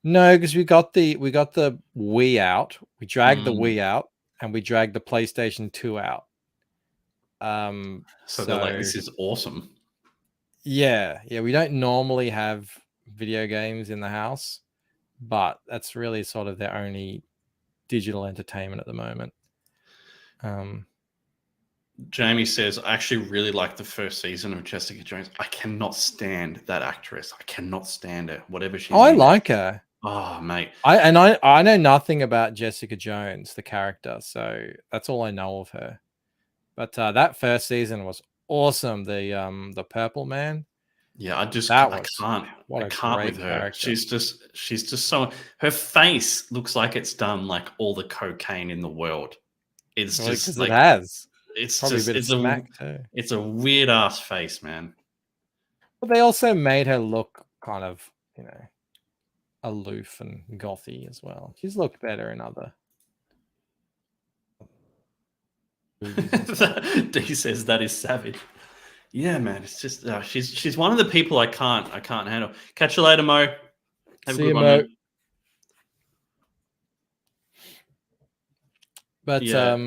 No, because we got the Wii out. We dragged the Wii out, and we dragged the PlayStation 2 out. So they're like, this is awesome. Yeah. We don't normally have video games in the house, but that's really sort of their only digital entertainment at the moment. Jamie says, I actually really like the first season of Jessica Jones. I cannot stand that actress. I cannot stand her. Whatever she's I like her. Oh, mate. I know nothing about Jessica Jones, the character, so that's all I know of her. But that first season was awesome. The Purple Man. Yeah, I can't with her. Character. She's just so, her face looks like it's done like all the cocaine in the world. It's just like it has. It's probably just a bit of smack too. It's a weird ass face, man. But they also made her look kind of, aloof and gothy as well. She's looked better in other. D says that is savage. Yeah, man. It's just she's one of the people I can't handle. Catch you later, Mo. Have See a good you, one, Mo. man. But yeah.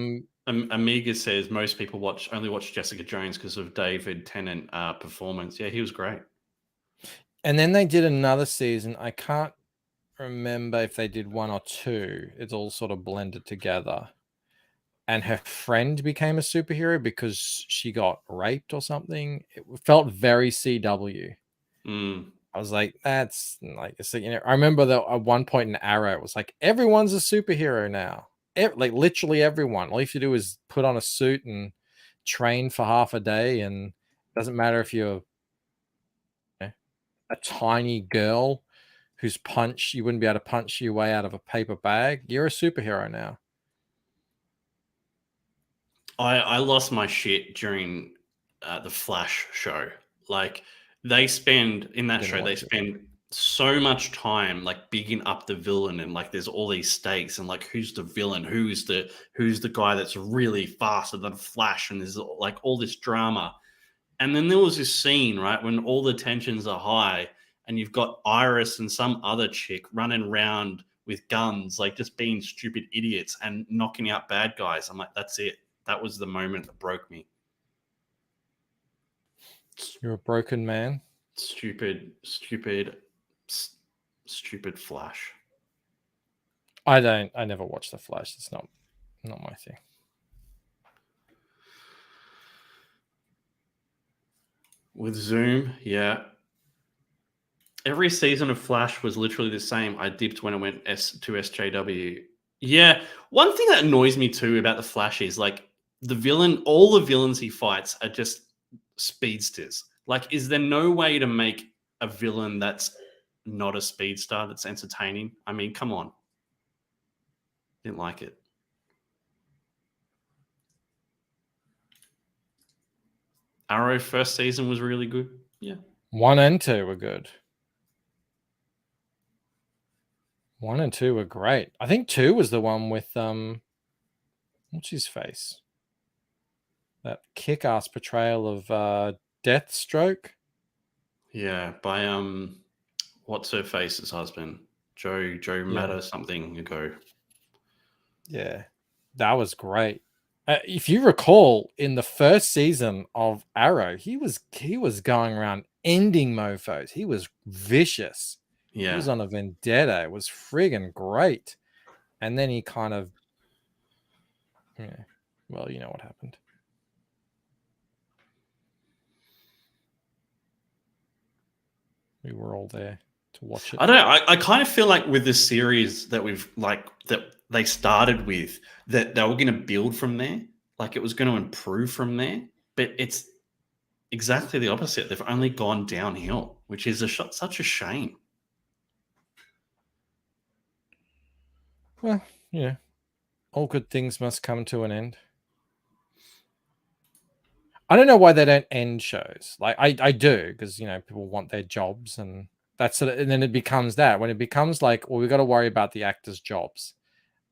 Amiga says most people only watch Jessica Jones because of David Tennant performance. Yeah, he was great. And then they did another season. I can't remember if they did one or two. It's all sort of blended together. And her friend became a superhero because she got raped or something. It felt very CW. I was like, that's like, I remember that at one point in Arrow, it was like, everyone's a superhero now. Like literally everyone. All you have to do is put on a suit and train for half a day. And it doesn't matter if you're a tiny girl who's you wouldn't be able to punch your way out of a paper bag. You're a superhero now. I lost my shit during the Flash show. Like they spend so much time like bigging up the villain, and like there's all these stakes and like who's the villain, who's the guy that's really faster than Flash, and there's like all this drama. And then there was this scene, right, when all the tensions are high and you've got Iris and some other chick running around with guns, like just being stupid idiots and knocking out bad guys. I'm like, that's it. That was the moment that broke me. You're a broken man. Stupid Flash. I never watched the Flash. It's not my thing. With Zoom, yeah. Every season of Flash was literally the same. I dipped when it went to SJW. Yeah, one thing that annoys me too about the Flash is like all the villains he fights are just speedsters. Like, is there no way to make a villain that's not a speedster that's entertaining? I mean, come on. Didn't like it. Arrow first season was really good. Yeah. 1 and 2 were good. 1 and 2 were great. I think 2 was the one with what's his face? That kick-ass portrayal of Deathstroke. Yeah, by what's her face's husband? Joe Matter something ago. Yeah. That was great. If you recall, in the first season of Arrow, he was going around ending mofos. He was vicious. Yeah. He was on a vendetta. It was friggin' great. And then he kind of, well, you know what happened. We were all there to watch it. I don't know. I kind of feel like with this series that that they started with, that they were going to build from there. Like it was going to improve from there. But it's exactly the opposite. They've only gone downhill, which is such a shame. Well, all good things must come to an end. I don't know why they don't end shows. Like I do, because people want their jobs, and that's sort of, and then it becomes that. When it becomes like, well, we've got to worry about the actors' jobs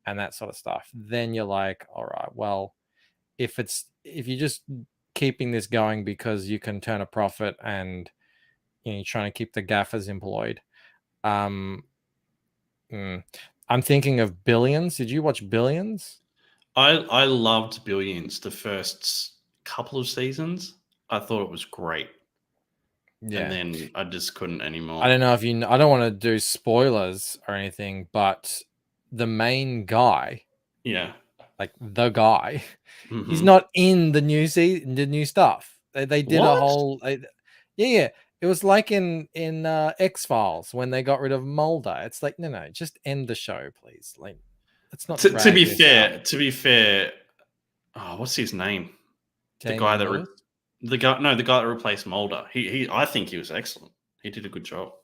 and that sort of stuff, then you're like, all right, well, if you're just keeping this going because you can turn a profit and you're trying to keep the gaffers employed. I'm thinking of Billions. Did you watch Billions? I loved Billions the first couple of seasons. I thought it was great. Yeah. And then I just couldn't anymore. I don't know if I don't want to do spoilers or anything, but the main guy, like the guy, he's not in the new stuff. They did a whole, It was like in X-Files when they got rid of Mulder. It's like, no, just end the show, please. Like, it's not. To be fair. Oh, what's his name? The guy that replaced Mulder. I think he was excellent. He did a good job.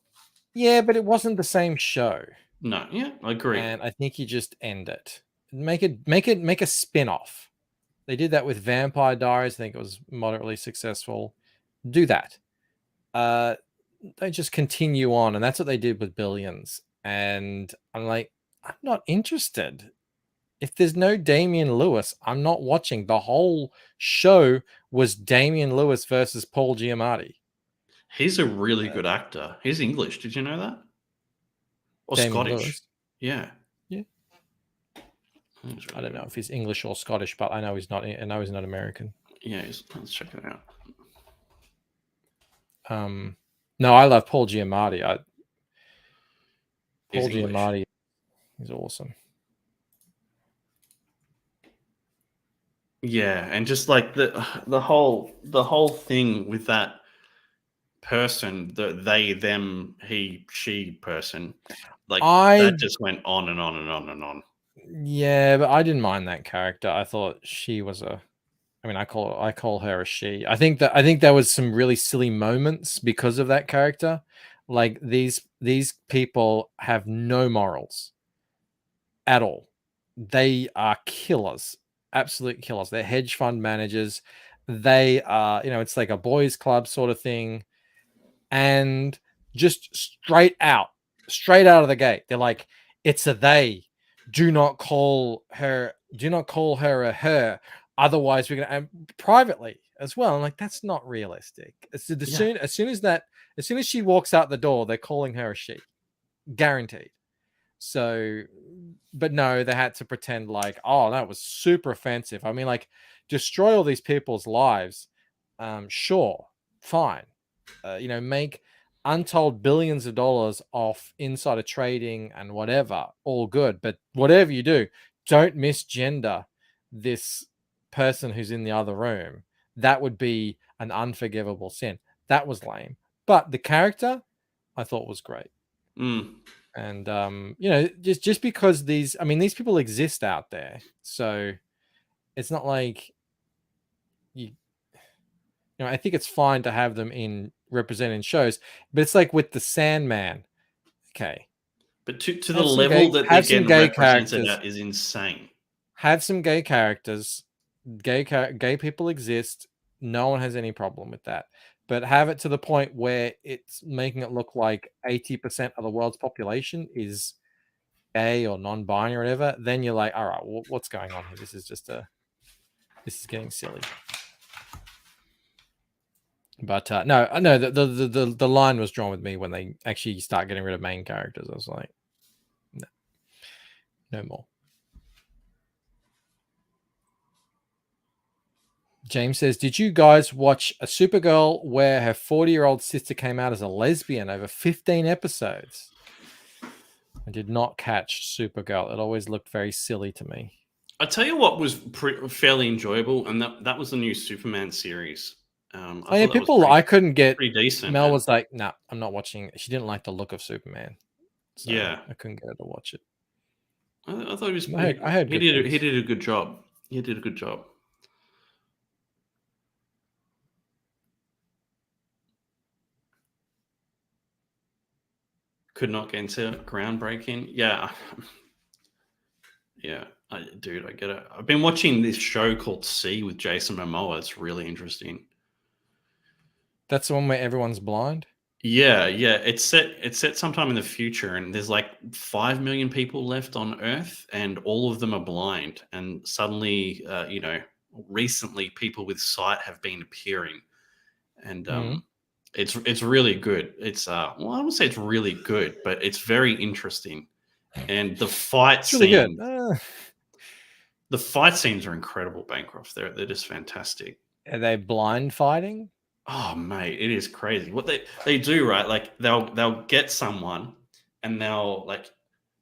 Yeah, but it wasn't the same show. No, yeah, I agree. And I think you just end it. Make a spin-off. They did that with Vampire Diaries. I think it was moderately successful. Do that. They just continue on, and that's what they did with Billions. And I'm like, I'm not interested. If there's no Damian Lewis, I'm not watching. The whole show was Damian Lewis versus Paul Giamatti. He's a really good actor. He's English. Did you know that? Or Damian Scottish? Lewis. Yeah. Really I don't know if he's English or Scottish, but I know he's not. I know he's not American. Yeah, let's check it out. No, I love Paul Giamatti. He's Giamatti, he's awesome. Yeah, and just like the whole thing with that person, the they, them, he, she person, like that just went on and on and on and on. Yeah, but I didn't mind that character. I thought she was I call her a she. I think there was some really silly moments because of that character. Like these people have no morals at all. They are killers, absolute killers. They're hedge fund managers. They are, it's like a boys' club sort of thing, and just straight out of the gate, they're like, it's a they. Do not call her a her. Otherwise, we're gonna, and privately as well. I'm like, that's not realistic. As soon as she walks out the door, they're calling her a she, guaranteed. So, but no, they had to pretend like, oh, that was super offensive. I mean, like, destroy all these people's lives. Sure, fine. Make untold billions of dollars off insider trading and whatever, all good. But whatever you do, don't misgender this person who's in the other room. That would be an unforgivable sin. That was lame. But the character, I thought was great. Mm. And you know, just because these people exist out there, so it's not like you know, I think it's fine to have them in representing shows, but it's like with the Sandman. Okay, But to the level that they're getting represented at is insane. Have some gay characters. Gay people exist. No one has any problem with that. But have it to the point where it's making it look like 80% of the world's population is gay or non-binary or whatever. Then you're like, all right, what's going on here? This is getting silly. But no, the line was drawn with me when they actually start getting rid of main characters. I was like, no more. James says, did you guys watch a Supergirl where her 40-year-old sister came out as a lesbian over 15 episodes? I did not catch Supergirl. It always looked very silly to me. I tell you what was fairly enjoyable, and that was the new Superman series. I couldn't get. Pretty decent. Mel was like, "Nah, I'm not watching." She didn't like the look of Superman. So yeah, I couldn't get her to watch it. I thought he was. He did a good job. He did a good job. Could not get into groundbreaking. Yeah. Yeah. Dude, I get it. I've been watching this show called C with Jason Momoa. It's really interesting. That's the one where everyone's blind? Yeah. It's set sometime in the future, and there's like 5 million people left on Earth, and all of them are blind. And suddenly, recently people with sight have been appearing. And it's really good. It's I wouldn't say it's really good, but it's very interesting. And the fight scenes, the fight scenes are incredible. Bancroft, they're just fantastic. Are they blind fighting? Oh mate, it is crazy what they do. Right, like they'll get someone and they'll like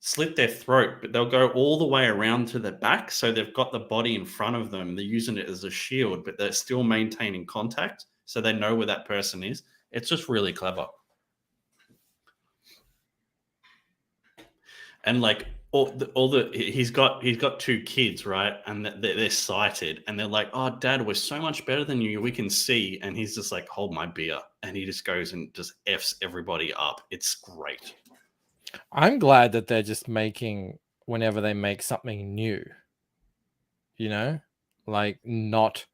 slit their throat, but they'll go all the way around to the back, so they've got the body in front of them. They're using it as a shield, but they're still maintaining contact, so they know where that person is. It's just really clever. And like he's got 2 kids, right? And they're sighted, and they're like, "Oh, Dad, we're so much better than you. We can see." And he's just like, "Hold my beer," and he just goes and just F's everybody up. It's great. I'm glad that they're just making whenever they make something new, you know, like not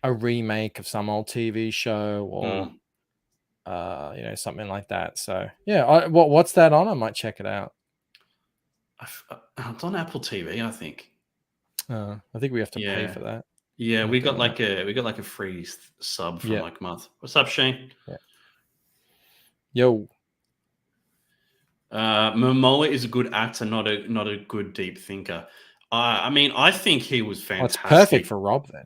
a remake of some old TV show or something like that. So yeah, what's that on? I might check it out. It's on Apple TV, I think. I think we have to pay for that. Yeah, we got like a free sub from like a month. What's up, Shane? Yeah. Yo. Momoa is a good actor, not a good deep thinker. I think he was fantastic. Well, it's perfect for Rob then.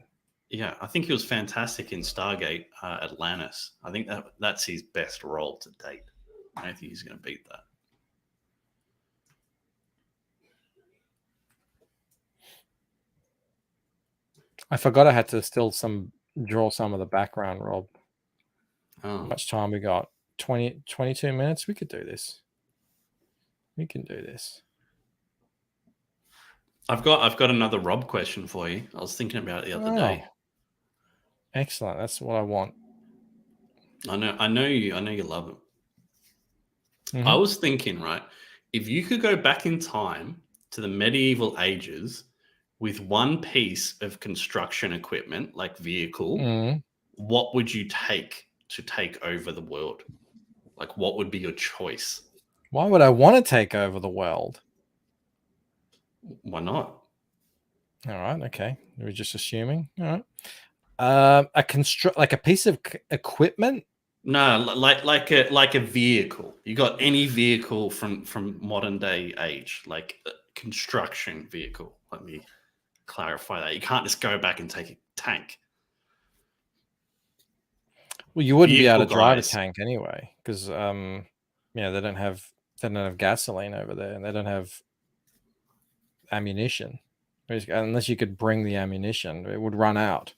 Yeah, I think he was fantastic in Stargate Atlantis. I think that's his best role to date. I don't think he's going to beat that. I forgot I had to draw some of the background, Rob. Oh. How much time we got? 22 minutes? We could do this. We can do this. I've got another Rob question for you. I was thinking about it the other day. Excellent. That's what I want. I know you love it. Mm-hmm. I was thinking, right, if you could go back in time to the medieval ages with one piece of construction equipment, like vehicle, what would you take to take over the world? Like, what would be your choice? Why would I want to take over the world? Why not? All right. Okay. We're just assuming. All right. Like a piece of equipment? No, like a vehicle. You got any vehicle from modern day age, like a construction vehicle. Let me clarify that. You can't just go back and take a tank. Well, you wouldn't be able to drive a tank anyway, because they don't have gasoline over there, and they don't have ammunition. Unless you could bring the ammunition, it would run out.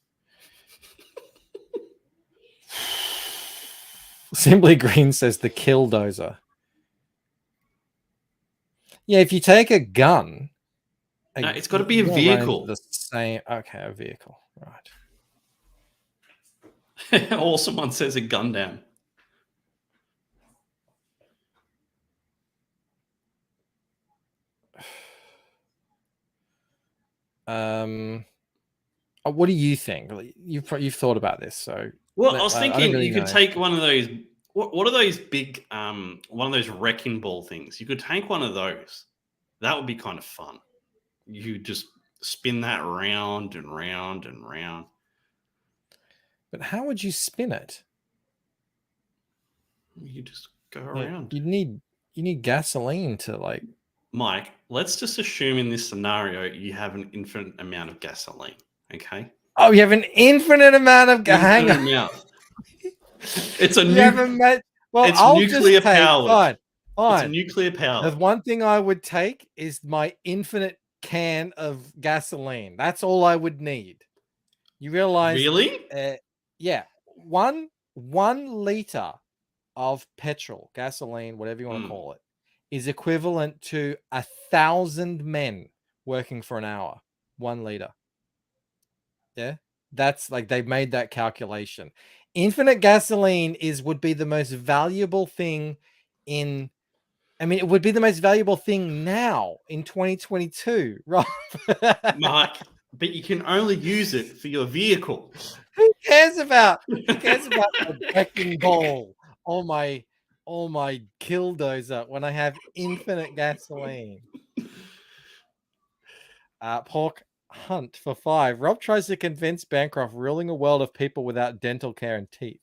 Simply Green says the killdozer. Yeah, if you take a gun, No, it's got to be a you're gonna run into vehicle. The same. Okay, a vehicle. Right. Or someone says a gun down. What do you think? You've thought about this, so well, I was thinking really you could know. take one of those. What are those big one of those wrecking ball things? You could take one of those. That would be kind of fun. You just spin that round and round and round. But how would you spin it? You just go around. You need gasoline to like. Mike, let's just assume in this scenario you have an infinite amount of gasoline. Okay. Oh, you have an infinite amount of hang on. It's a It's I'll nuclear powered. Fine. It's a nuclear power. The one thing I would take is my infinite can of gasoline. That's all I would need. You realize? Really? Yeah. One liter of petrol, gasoline, whatever you want to call it, is equivalent to 1,000 men working for an hour. 1 liter. Yeah, that's like they've made that calculation. Infinite gasoline would be the most valuable thing it would be the most valuable thing now in 2022, right? Mike, but you can only use it for your vehicle. Who cares about the wrecking ball or my killdozer when I have infinite gasoline? Pork Hunt for 5. Rob tries to convince Bancroft ruling a world of people without dental care and teeth.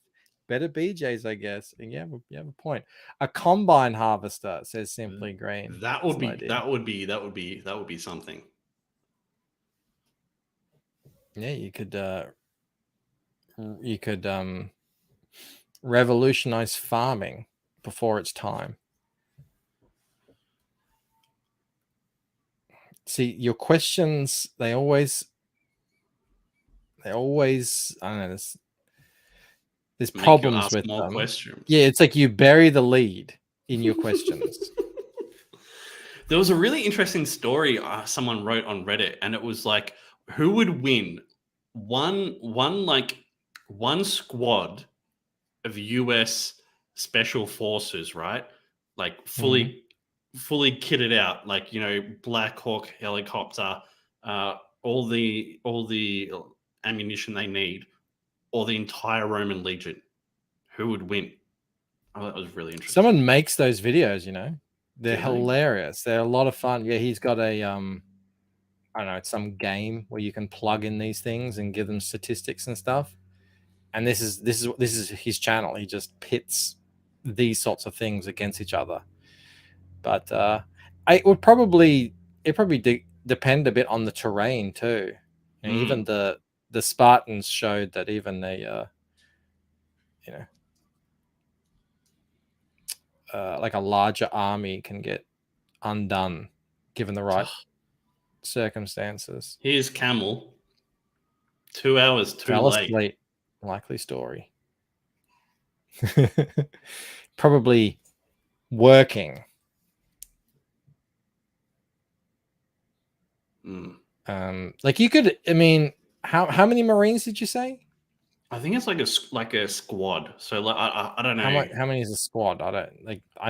Better BJs, I guess. And yeah, you have a point. A combine harvester, says Simply Green. That would be something. Yeah, you could revolutionize farming before its time. See, your questions, they always I don't know, there's problems with more them. questions. Yeah, it's like you bury the lead in your questions. There was a really interesting story someone wrote on Reddit, and it was like, who would win one squad of US special forces, right? Like fully kitted out, like, you know, Black Hawk helicopter, all the ammunition they need, or the entire Roman Legion. Who would win? Oh, that was really interesting. Someone makes those videos, you know. They're hilarious. They're a lot of fun. Yeah, he's got a I don't know, it's some game where you can plug in these things and give them statistics and stuff. And this is his channel. He just pits these sorts of things against each other. But it probably depend a bit on the terrain too. And even the Spartans showed that even like a larger army can get undone given the right circumstances. Here's Camel. 2 hours too late. Likely story. Probably working. Like you could, I mean, how many Marines did you say? I think it's like a squad. So like, I don't know. How many is a squad? I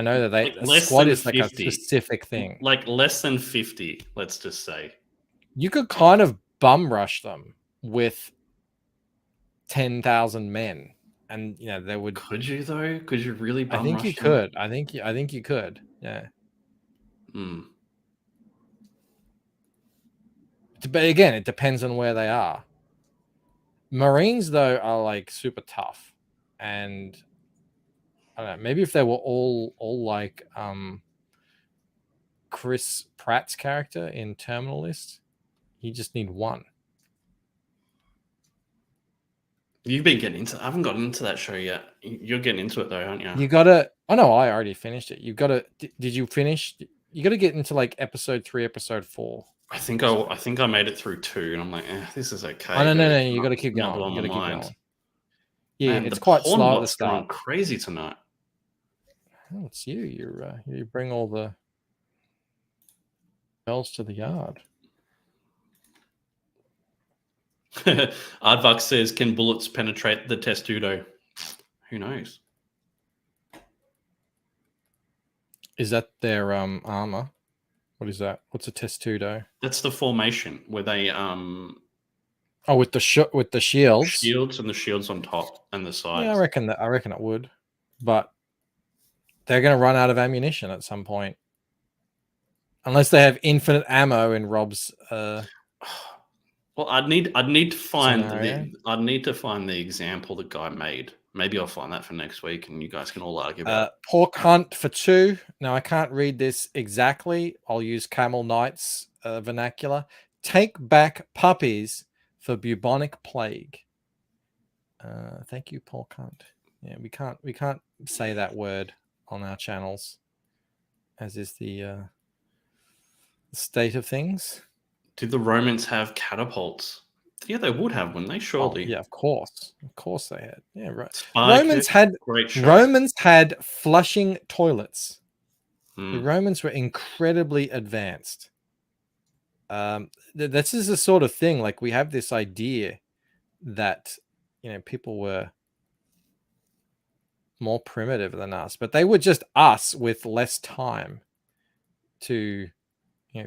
know that a less squad than is 50. like a specific thing. Like less than 50, let's just say. You could kind of bum rush them with 10,000 men, and you know they would. Could you though? Could you really bum rush them? I think you could. Yeah. But again, it depends on where they are. Marines though are like super tough, and I don't know, maybe if they were all like Chris Pratt's character in Terminal List, you just need one. You've been getting into. I haven't gotten into that show yet. You're getting into it though, aren't you? You gotta. Oh no, I already finished it. You gotta. Did you finish? You gotta get into like episode 3, episode 4. I think I made it through 2, and I'm like, this is okay. Oh, no. You got to keep going. You got to keep going. Yeah, Man, it's the quite porn slow at the bot's going start. crazy tonight. Oh, it's you. You bring all the bells to the yard. Aardvark says, "Can bullets penetrate the testudo?" Who knows? Is that their armor? What is that? What's a testudo? That's the formation where they Oh, with the shields. shields and the shields on top and the sides. Yeah, I reckon it would, but they're going to run out of ammunition at some point, unless they have infinite ammo in Rob's. Well, I'd need to find Scenario. the example the guy made. Maybe I'll find that for next week, and you guys can all argue about it. Pork hunt for 2. Now I can't read this exactly. I'll use Camel Knight's vernacular. Take back puppies for bubonic plague. Thank you, Pork Hunt. Yeah, we can't say that word on our channels, as is the state of things. Did the Romans have catapults? Yeah, they would have, wouldn't they? Surely. Oh, yeah, of course they had. Yeah, right. Spartacus, great show. Romans had flushing toilets. The Mm. Romans were incredibly advanced. This is the sort of thing, like, we have this idea that, people were more primitive than us, but they were just us with less time to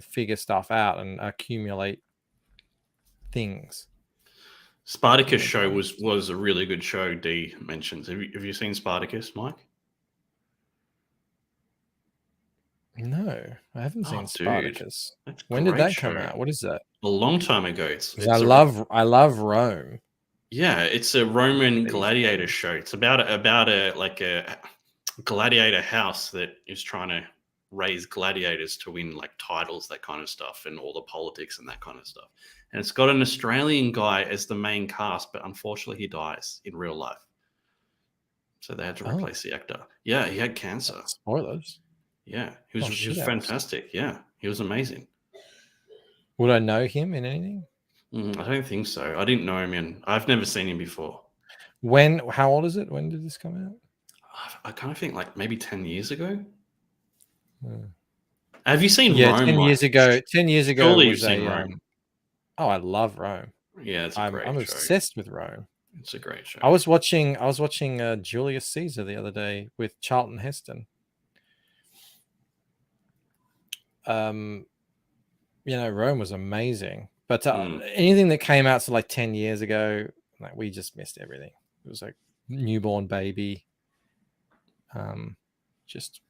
figure stuff out and accumulate things. Spartacus show was a really good show. D mentions. Have you seen Spartacus, Mike? No, I haven't seen Dude, Spartacus. that's a When did great that come show. out? What is that? A long time ago. I love Rome. Yeah, it's a Roman gladiator show. It's about a gladiator house that is trying to raise gladiators to win like titles, that kind of stuff, and all the politics and that kind of stuff. And it's got an Australian guy as the main cast, but unfortunately he dies in real life. So they had to replace the actor. Yeah, he had cancer. Spoilers. Yeah, he was fantastic. Yeah, he was amazing. Would I know him in anything? I don't think so. I didn't know him I've never seen him before. How old is it? When did this come out? I kind of think like maybe 10 years ago. Have you seen Rome? 10 years ago. 10 years ago. Surely you've seen Rome. Oh, I love Rome. Yeah, it's a great show. I'm obsessed with Rome. It's a great show. I was watching Julius Caesar the other day with Charlton Heston. Rome was amazing, but anything that came out like 10 years ago, like, we just missed everything. It was like newborn baby. Just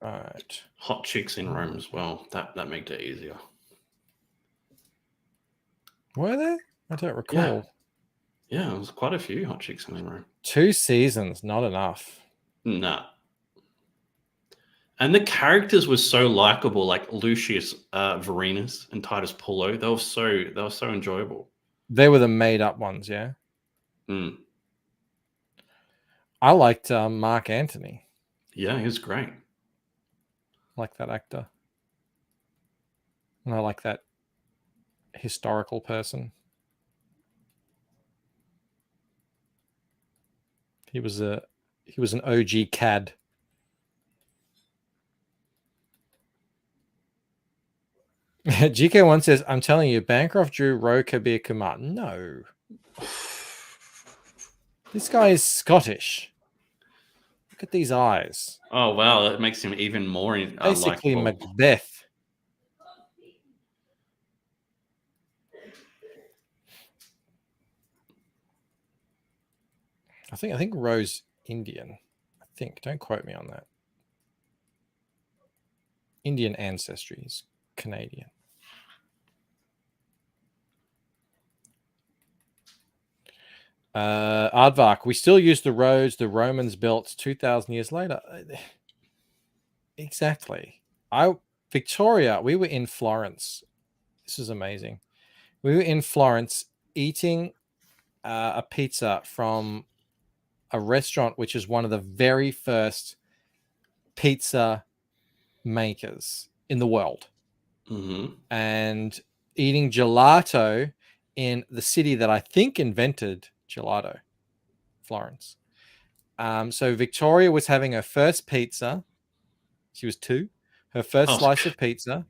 right. Hot chicks in Rome as well. That made it easier. Were there? I don't recall. Yeah, there was quite a few hot chicks in Rome. 2 seasons, not enough. Nah. And the characters were so likable, like Lucius Varenus and Titus Pullo. They were so enjoyable. They were the made up ones, yeah. I liked Mark Antony. Yeah, he was great. I like that actor. And I like that historical person. He was an OG CAD. GK1 says, I'm telling you, Bancroft drew Ro Kabir Kumar. No. This guy is Scottish. Look at these eyes. Oh, wow. That makes him even more basically likable. Macbeth. I think Ro's Indian. I think. Don't quote me on that. Indian ancestry. He's Canadian. Aardvark, we still use the roads the Romans built 2,000 years later. Exactly. Victoria, we were in Florence. This is amazing. We were in Florence eating a pizza from a restaurant which is one of the very first pizza makers in the world. Mm-hmm. And eating gelato in the city that I think invented gelato, Florence. So Victoria was having her first pizza. She was 2. Her first slice of pizza.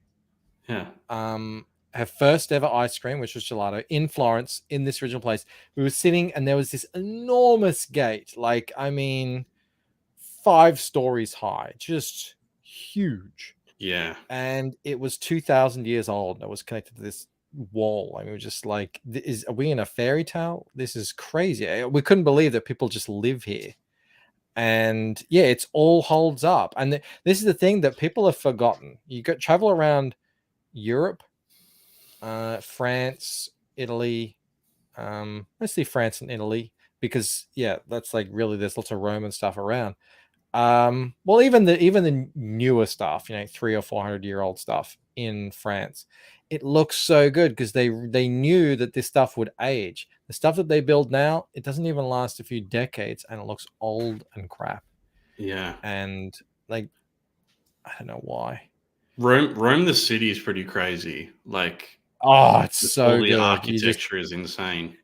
Yeah. Her first ever ice cream, which was gelato, in Florence, in this original place. We were sitting, and there was this enormous gate, like, I mean, 5 stories high, just huge. Yeah. And it was 2,000 years old. And it was connected to this wall. I mean, we were just like, are we in a fairy tale? This is crazy. We couldn't believe that people just live here. And yeah, it's all holds up. And this is the thing that people have forgotten. You travel around Europe, France, Italy, mostly France and Italy, because yeah, that's like really there's lots of Roman stuff around. Well, even the newer stuff, 300 or 400-year-old stuff in France, it looks so good because they knew that this stuff would age. The stuff that they build now, it doesn't even last a few decades, and it looks old and crap. Yeah, and like, I don't know why. Rome, the city is pretty crazy. Like, oh, it's so all the good. architecture is insane.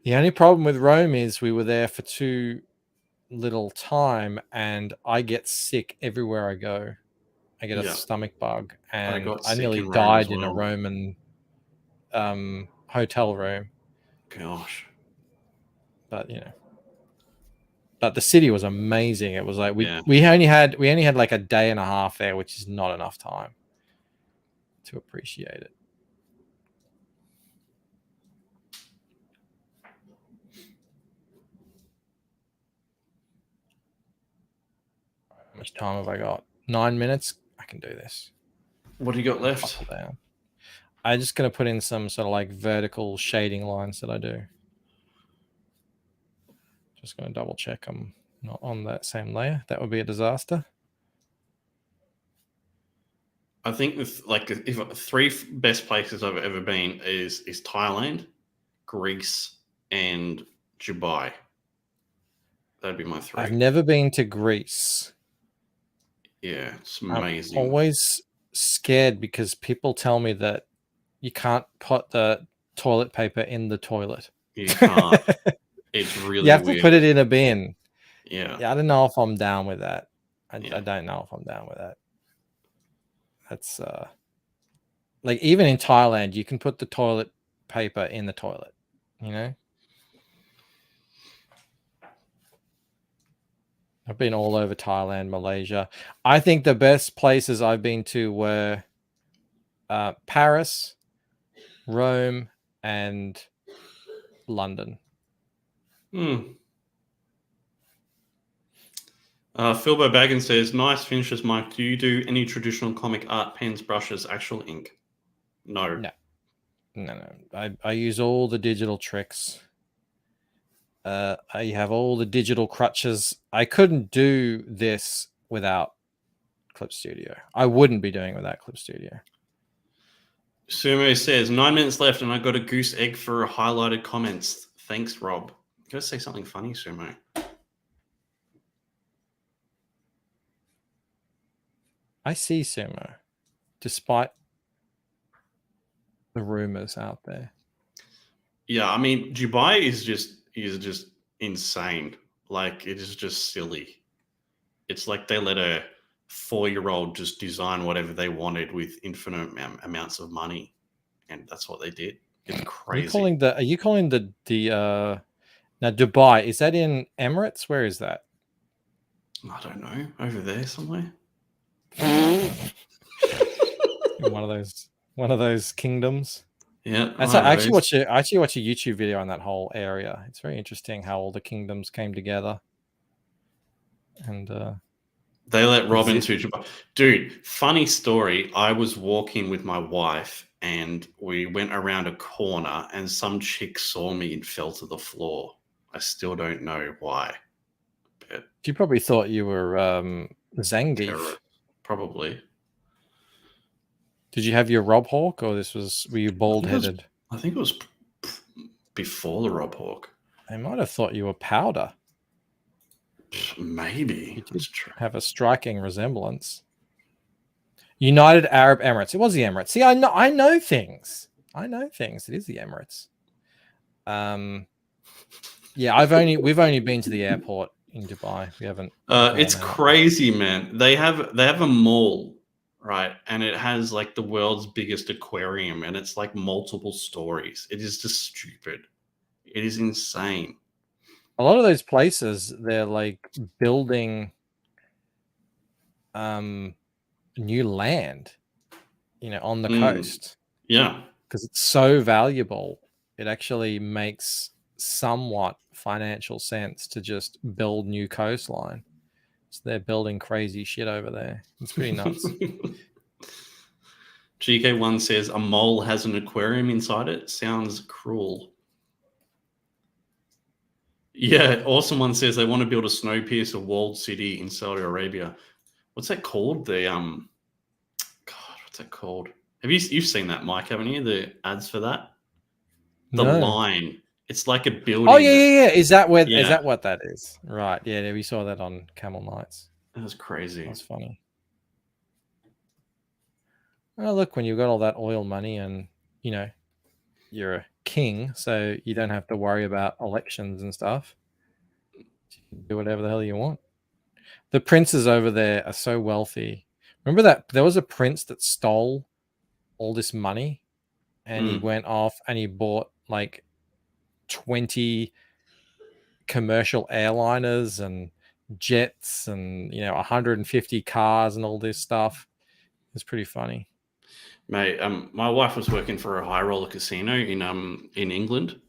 The only problem with Rome is we were there for too little time, and I get sick everywhere I go. I get a stomach bug, and I nearly died in a Roman hotel room. Gosh. But but the city was amazing. It was like we only had like a day and a half there, which is not enough time to appreciate it. How much time have I got? 9 minutes. I can do this. What do you got left? I'm just going to put in some sort of like vertical shading lines that I do. Just going to double check I'm not on that same layer. That would be a disaster. I think if 3 best places I've ever been is Thailand, Greece, and Dubai. That'd be my 3. I've never been to Greece. Yeah, it's amazing. I'm always scared because people tell me that you can't put the toilet paper in the toilet. You can't. It's really you have weird. to put it in a bin. Yeah. I don't know if I'm down with that. I don't know if I'm down with that. That's like, even in Thailand, you can put the toilet paper in the toilet, I've been all over Thailand, Malaysia. I think the best places I've been to were Paris, Rome, and London. Philbo Baggins says, nice finishes, Mike. Do you do any traditional comic art, pens, brushes, actual ink? No. I use all the digital tricks. I have all the digital crutches. I couldn't do this without Clip Studio. I wouldn't be doing it without Clip Studio. Sumo says, 9 minutes left and I got a goose egg for highlighted comments. Thanks, Rob. You gotta say something funny, Sumo. I see, Sumo, despite the rumors out there. Yeah, I mean, Dubai is just insane. Like, it is just silly. It's like they let a 4-year-old just design whatever they wanted with infinite amounts of money, and that's what they did. It's crazy. Are you calling the now Dubai? Is that in Emirates? Where is that? I don't know. Over there somewhere. one of those kingdoms. Yeah, I actually watch a YouTube video on that whole area. It's very interesting how all the kingdoms came together. And they let Rob into Dubai. Dude, funny story. I was walking with my wife and we went around a corner and some chick saw me and fell to the floor. I still don't know why. But you probably thought you were Zangief. Probably. Did you have your Rob Hawk, or were you bald-headed? I think it was before the Rob Hawk. They might have thought you were Powder. Maybe. You did have a striking resemblance. United Arab Emirates. It was the Emirates. See, I know things. I know things. It is the Emirates. Yeah, we've only been to the airport in Dubai. We haven't. It's crazy, man. They have a mall, right? And it has like the world's biggest aquarium, and it's like multiple stories. It is just stupid. It is insane. A lot of those places, they're like building new land, on the coast. Yeah. Because it's so valuable, it actually makes somewhat financial sense to just build new coastline. So they're building crazy shit over there. It's pretty nuts. GK1 says a mole has an aquarium inside it. Sounds cruel. Yeah, Awesome One says they want to build a Snowpiercer walled city in Saudi Arabia. What's that called? God, what's that called? You've seen that, Mike, haven't you? The ads for that? The line. It's like a building. Oh yeah. Is that what that is? Right. Yeah, we saw that on Camel Nights. That was crazy. That's funny. Oh, look, when you've got all that oil money and you're a king, so you don't have to worry about elections and stuff. You can do whatever the hell you want. The princes over there are so wealthy. Remember that there was a prince that stole all this money, and he went off and he bought like 20 commercial airliners and jets and 150 cars and all this stuff. It's pretty funny. Mate, my wife was working for a high roller casino in England,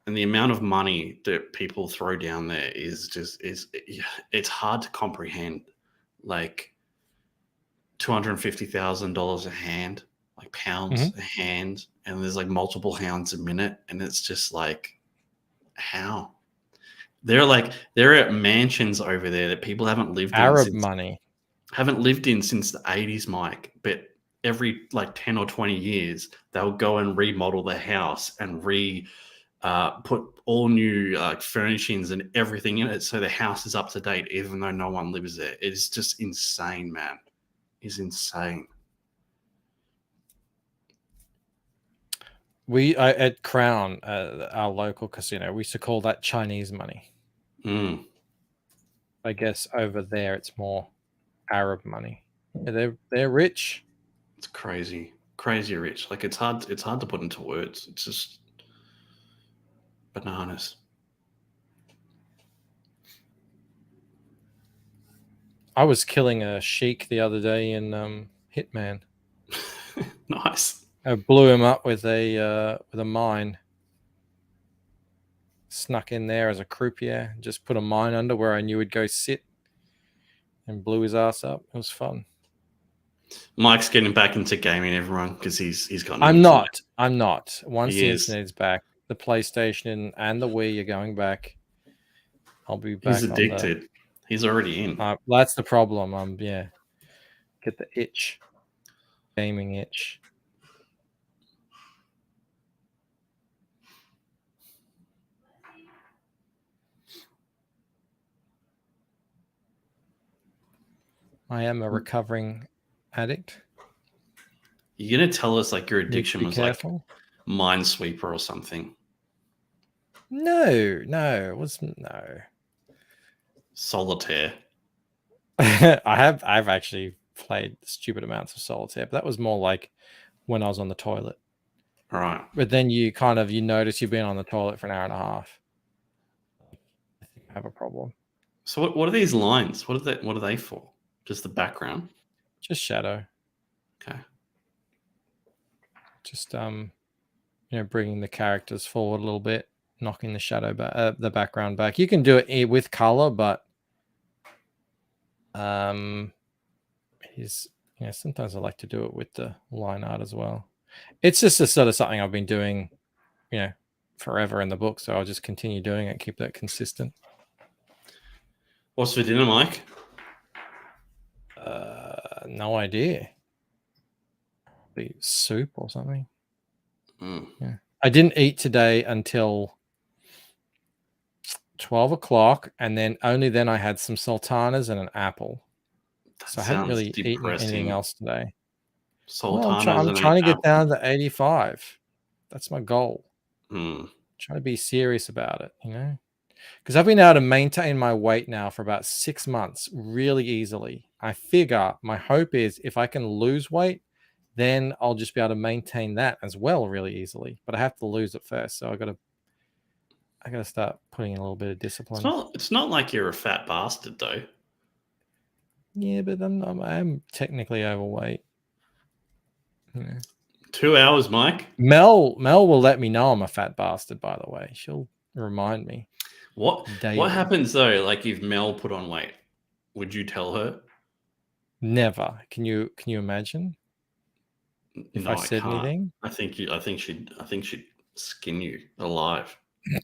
and the amount of money that people throw down there is it's hard to comprehend. Like $250,000 a hand, like pounds a hand, and there's like multiple hounds a minute, and it's just like, how? They're at mansions over there that people haven't lived in. Arab money. Haven't lived in since the 80s, Mike, but every like 10 or 20 years, they'll go and remodel the house and put all new furnishings and everything in it, so the house is up to date, even though no one lives there. It is just insane, man. It's insane. We at Crown, our local casino, we used to call that Chinese money. I guess over there it's more Arab money. Yeah, they're rich. It's crazy rich. Like it's hard to put into words. It's just bananas. I was killing a sheik the other day in Hitman. Nice. I blew him up with a mine. Snuck in there as a croupier, just put a mine under where I knew he'd go sit, and blew his ass up. It was fun. Mike's getting back into gaming, everyone, because he's got. I'm not. Once the internet's back, the PlayStation and the Wii are going back. I'll be back. He's addicted. He's already in. That's the problem. Get the itch, gaming itch. I am a recovering addict. You're gonna tell us like your addiction was careful. Like Minesweeper or something? No, it was no. Solitaire. I've actually played stupid amounts of solitaire, but that was more like when I was on the toilet. All right. But then you notice you've been on the toilet for an hour and a half. I think I have a problem. So what are these lines? What are they for? Just the background? Just shadow. Okay. Just bringing the characters forward a little bit, knocking the shadow back, the background back. You can do it with color, but sometimes I like to do it with the line art as well. It's just a sort of something I've been doing, forever in the book, so I'll just continue doing it, keep that consistent. What's for dinner, Mike? No idea. Probably soup or something. Yeah. I didn't eat today until 12 o'clock, and then only then I had some sultanas and an apple. So I haven't really eaten anything else today. Sultanas I'm trying to get down to 85. That's my goal. Hmm. Try to be serious about it, you know, because I've been able to maintain my weight now for about 6 months really easily. I figure my hope is if I can lose weight, then I'll just be able to maintain that as well really easily. But I have to lose it first, so I gotta start putting in a little bit of discipline. It's not like you're a fat bastard though. Yeah, but I'm technically overweight. Yeah. 2 hours, Mike. Mel will let me know I'm a fat bastard, by the way. She'll remind me. What daily. happens though? Like if Mel put on weight, would you tell her? Never. Can you imagine? If No, I said can't. anything? I think she'd skin you alive.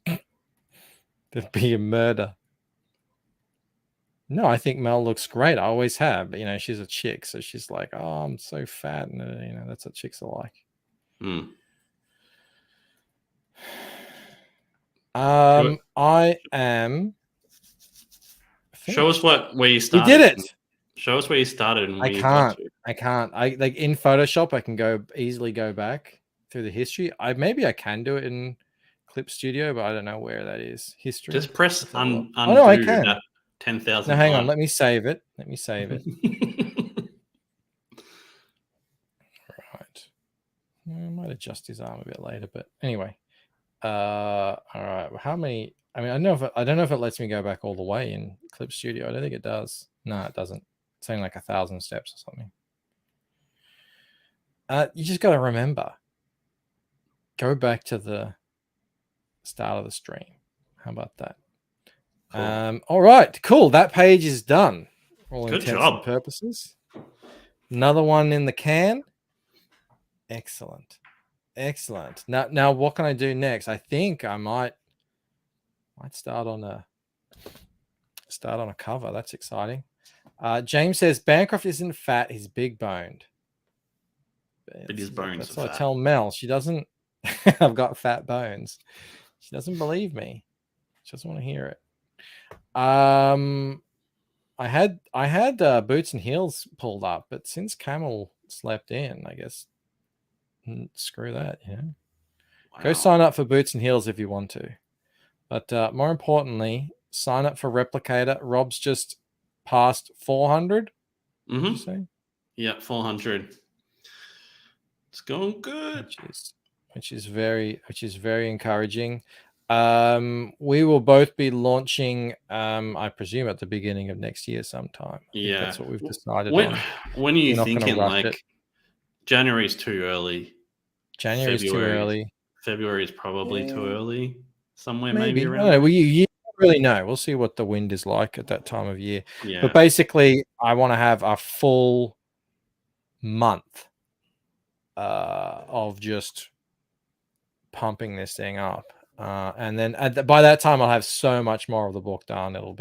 There'd be a murder. No, I think Mel looks great. I always have. But, you know, she's a chick, so she's like, "Oh, I'm so fat," and you know, that's what chicks are like. Hmm. I am. Show us where you We started. did it. Show us where you started and where you I got can't. I like in Photoshop. I can easily go back through the history. Maybe I can do it in Clip Studio, but I don't know where that is. History. Just press undo. Oh no, I can. That 10,000. No, hang on. Let me save it. Right. I might adjust his arm a bit later, but anyway. All right. How many? I mean, I don't know if it lets me go back all the way in Clip Studio. I don't think it does. No, it doesn't. It's only like 1,000 steps or something. You just got to remember. Go back to the start of the stream. How about that? Cool. All right, cool. That page is done. All Good intents job. and purposes. Another one in the can. Excellent. Now what can I do next? I think I might start on a cover. That's exciting. James says Bancroft isn't fat, he's big boned. But his bones That's are what I fat. tell Mel. She doesn't I've got fat bones. She doesn't believe me. She doesn't want to hear it. I had Boots and Heels pulled up, but since Camel slept in, I guess screw that, you know. Wow. Go sign up for Boots and Heels if you want to. But more importantly, sign up for Replicator. Rob's just passed 400. Did you say? Yeah, 400. It's going good. Which is very encouraging. We will both be launching, I presume, at the beginning of next year sometime. Yeah, that's what we've decided on. When are you We're not gonna thinking? rush Like it. January's too early. January's too early. February is probably too early. Somewhere Maybe maybe I around. don't know. Well, you don't really know. We'll see what the wind is like at that time of year. Yeah. But basically, I want to have a full month of just pumping this thing up, and then by that time, I'll have so much more of the book done. It'll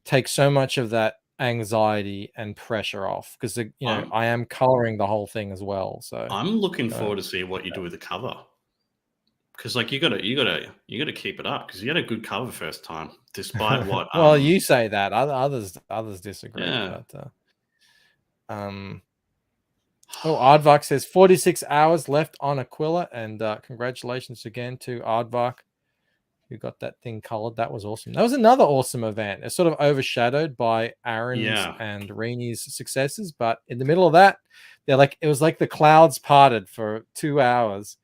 take so much of that anxiety and pressure off because I am coloring the whole thing as well. So I'm looking forward to see what you do with the cover. Because like you gotta keep it up because you had a good cover first time, despite what. Well, you say that others disagree. Yeah. But, Aardvark says 46 hours left on Aquila, and congratulations again to Aardvark who got that thing colored. That was awesome. That was another awesome event. It's sort of overshadowed by Aaron's and Reenie's successes, but in the middle of that, it was like the clouds parted for 2 hours.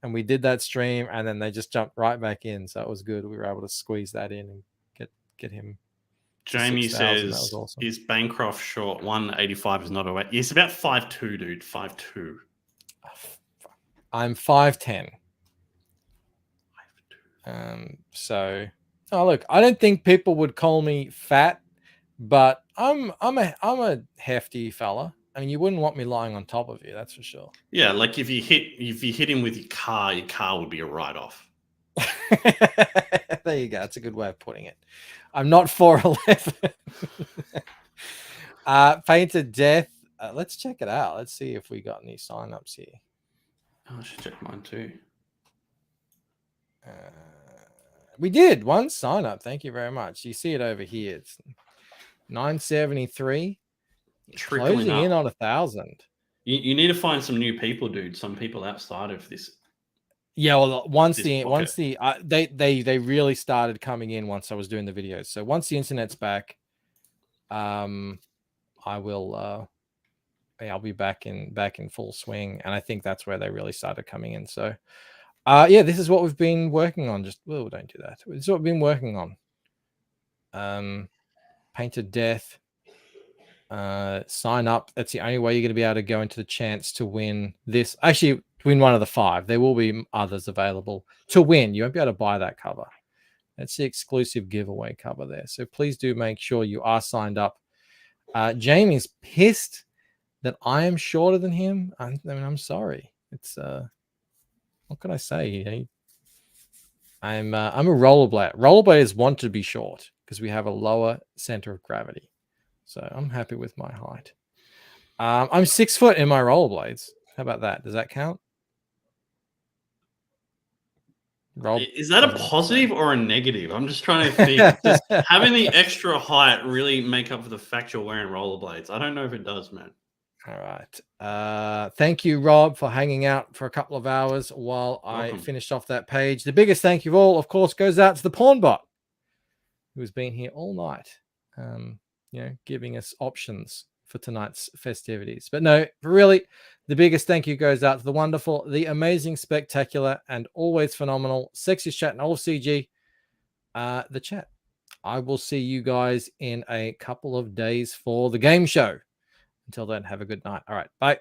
And we did that stream, and then they just jumped right back in. So it was good. We were able to squeeze that in and get him. Jamie 6,000. says, That was awesome. "Is Bancroft short? 185 is not a weight. He's about 5'2", dude. 5'2". I'm 5'10". So, look, I don't think people would call me fat, but I'm a hefty fella. I mean, you wouldn't want me lying on top of you, that's for sure. Yeah, like if you hit him with your car would be a write-off. There you go. That's a good way of putting it. I'm not 4'11". Painted Death. Let's check it out. Let's see if we got any signups here. Oh, I should check mine too. We did one sign up. Thank you very much. You see it over here. It's 973. Closing in on 1,000. You need to find some new people, dude. Some people outside of this Yeah, well, once This the pocket. once the they really started coming in once I was doing the videos. So once the internet's back, I will I'll be back in full swing, and I think that's where they really started coming in. So yeah, this is what we've been working on. Just don't do that. This is what we've been working on. Painted Death. Sign up. That's the only way you're going to be able to go into the chance to win this. Actually, win one of the 5. There will be others available to win. You won't be able to buy that cover. That's the exclusive giveaway cover there. So please do make sure you are signed up. Jamie's pissed that I am shorter than him. I mean, I'm sorry. It's what can I say? I'm a rollerblader. Rollerbladers want to be short because we have a lower center of gravity. So I'm happy with my height. I'm 6 foot in my rollerblades. How about that? Does that count? Is that a positive or a negative? I'm just trying to think. Does having the extra height really make up for the fact you're wearing rollerblades? I don't know if it does, man. All right. Thank you, Rob, for hanging out for a couple of hours while I finished off that page. The biggest thank you of all, of course, goes out to the Pawn Bot, who's been here all night, giving us options for tonight's festivities. But no, really, the biggest thank you goes out to the wonderful, the amazing, spectacular, and always phenomenal Sexiest Chat and all of CG, the chat. I will see you guys in a couple of days for the game show. Until then, have a good night. All right, bye.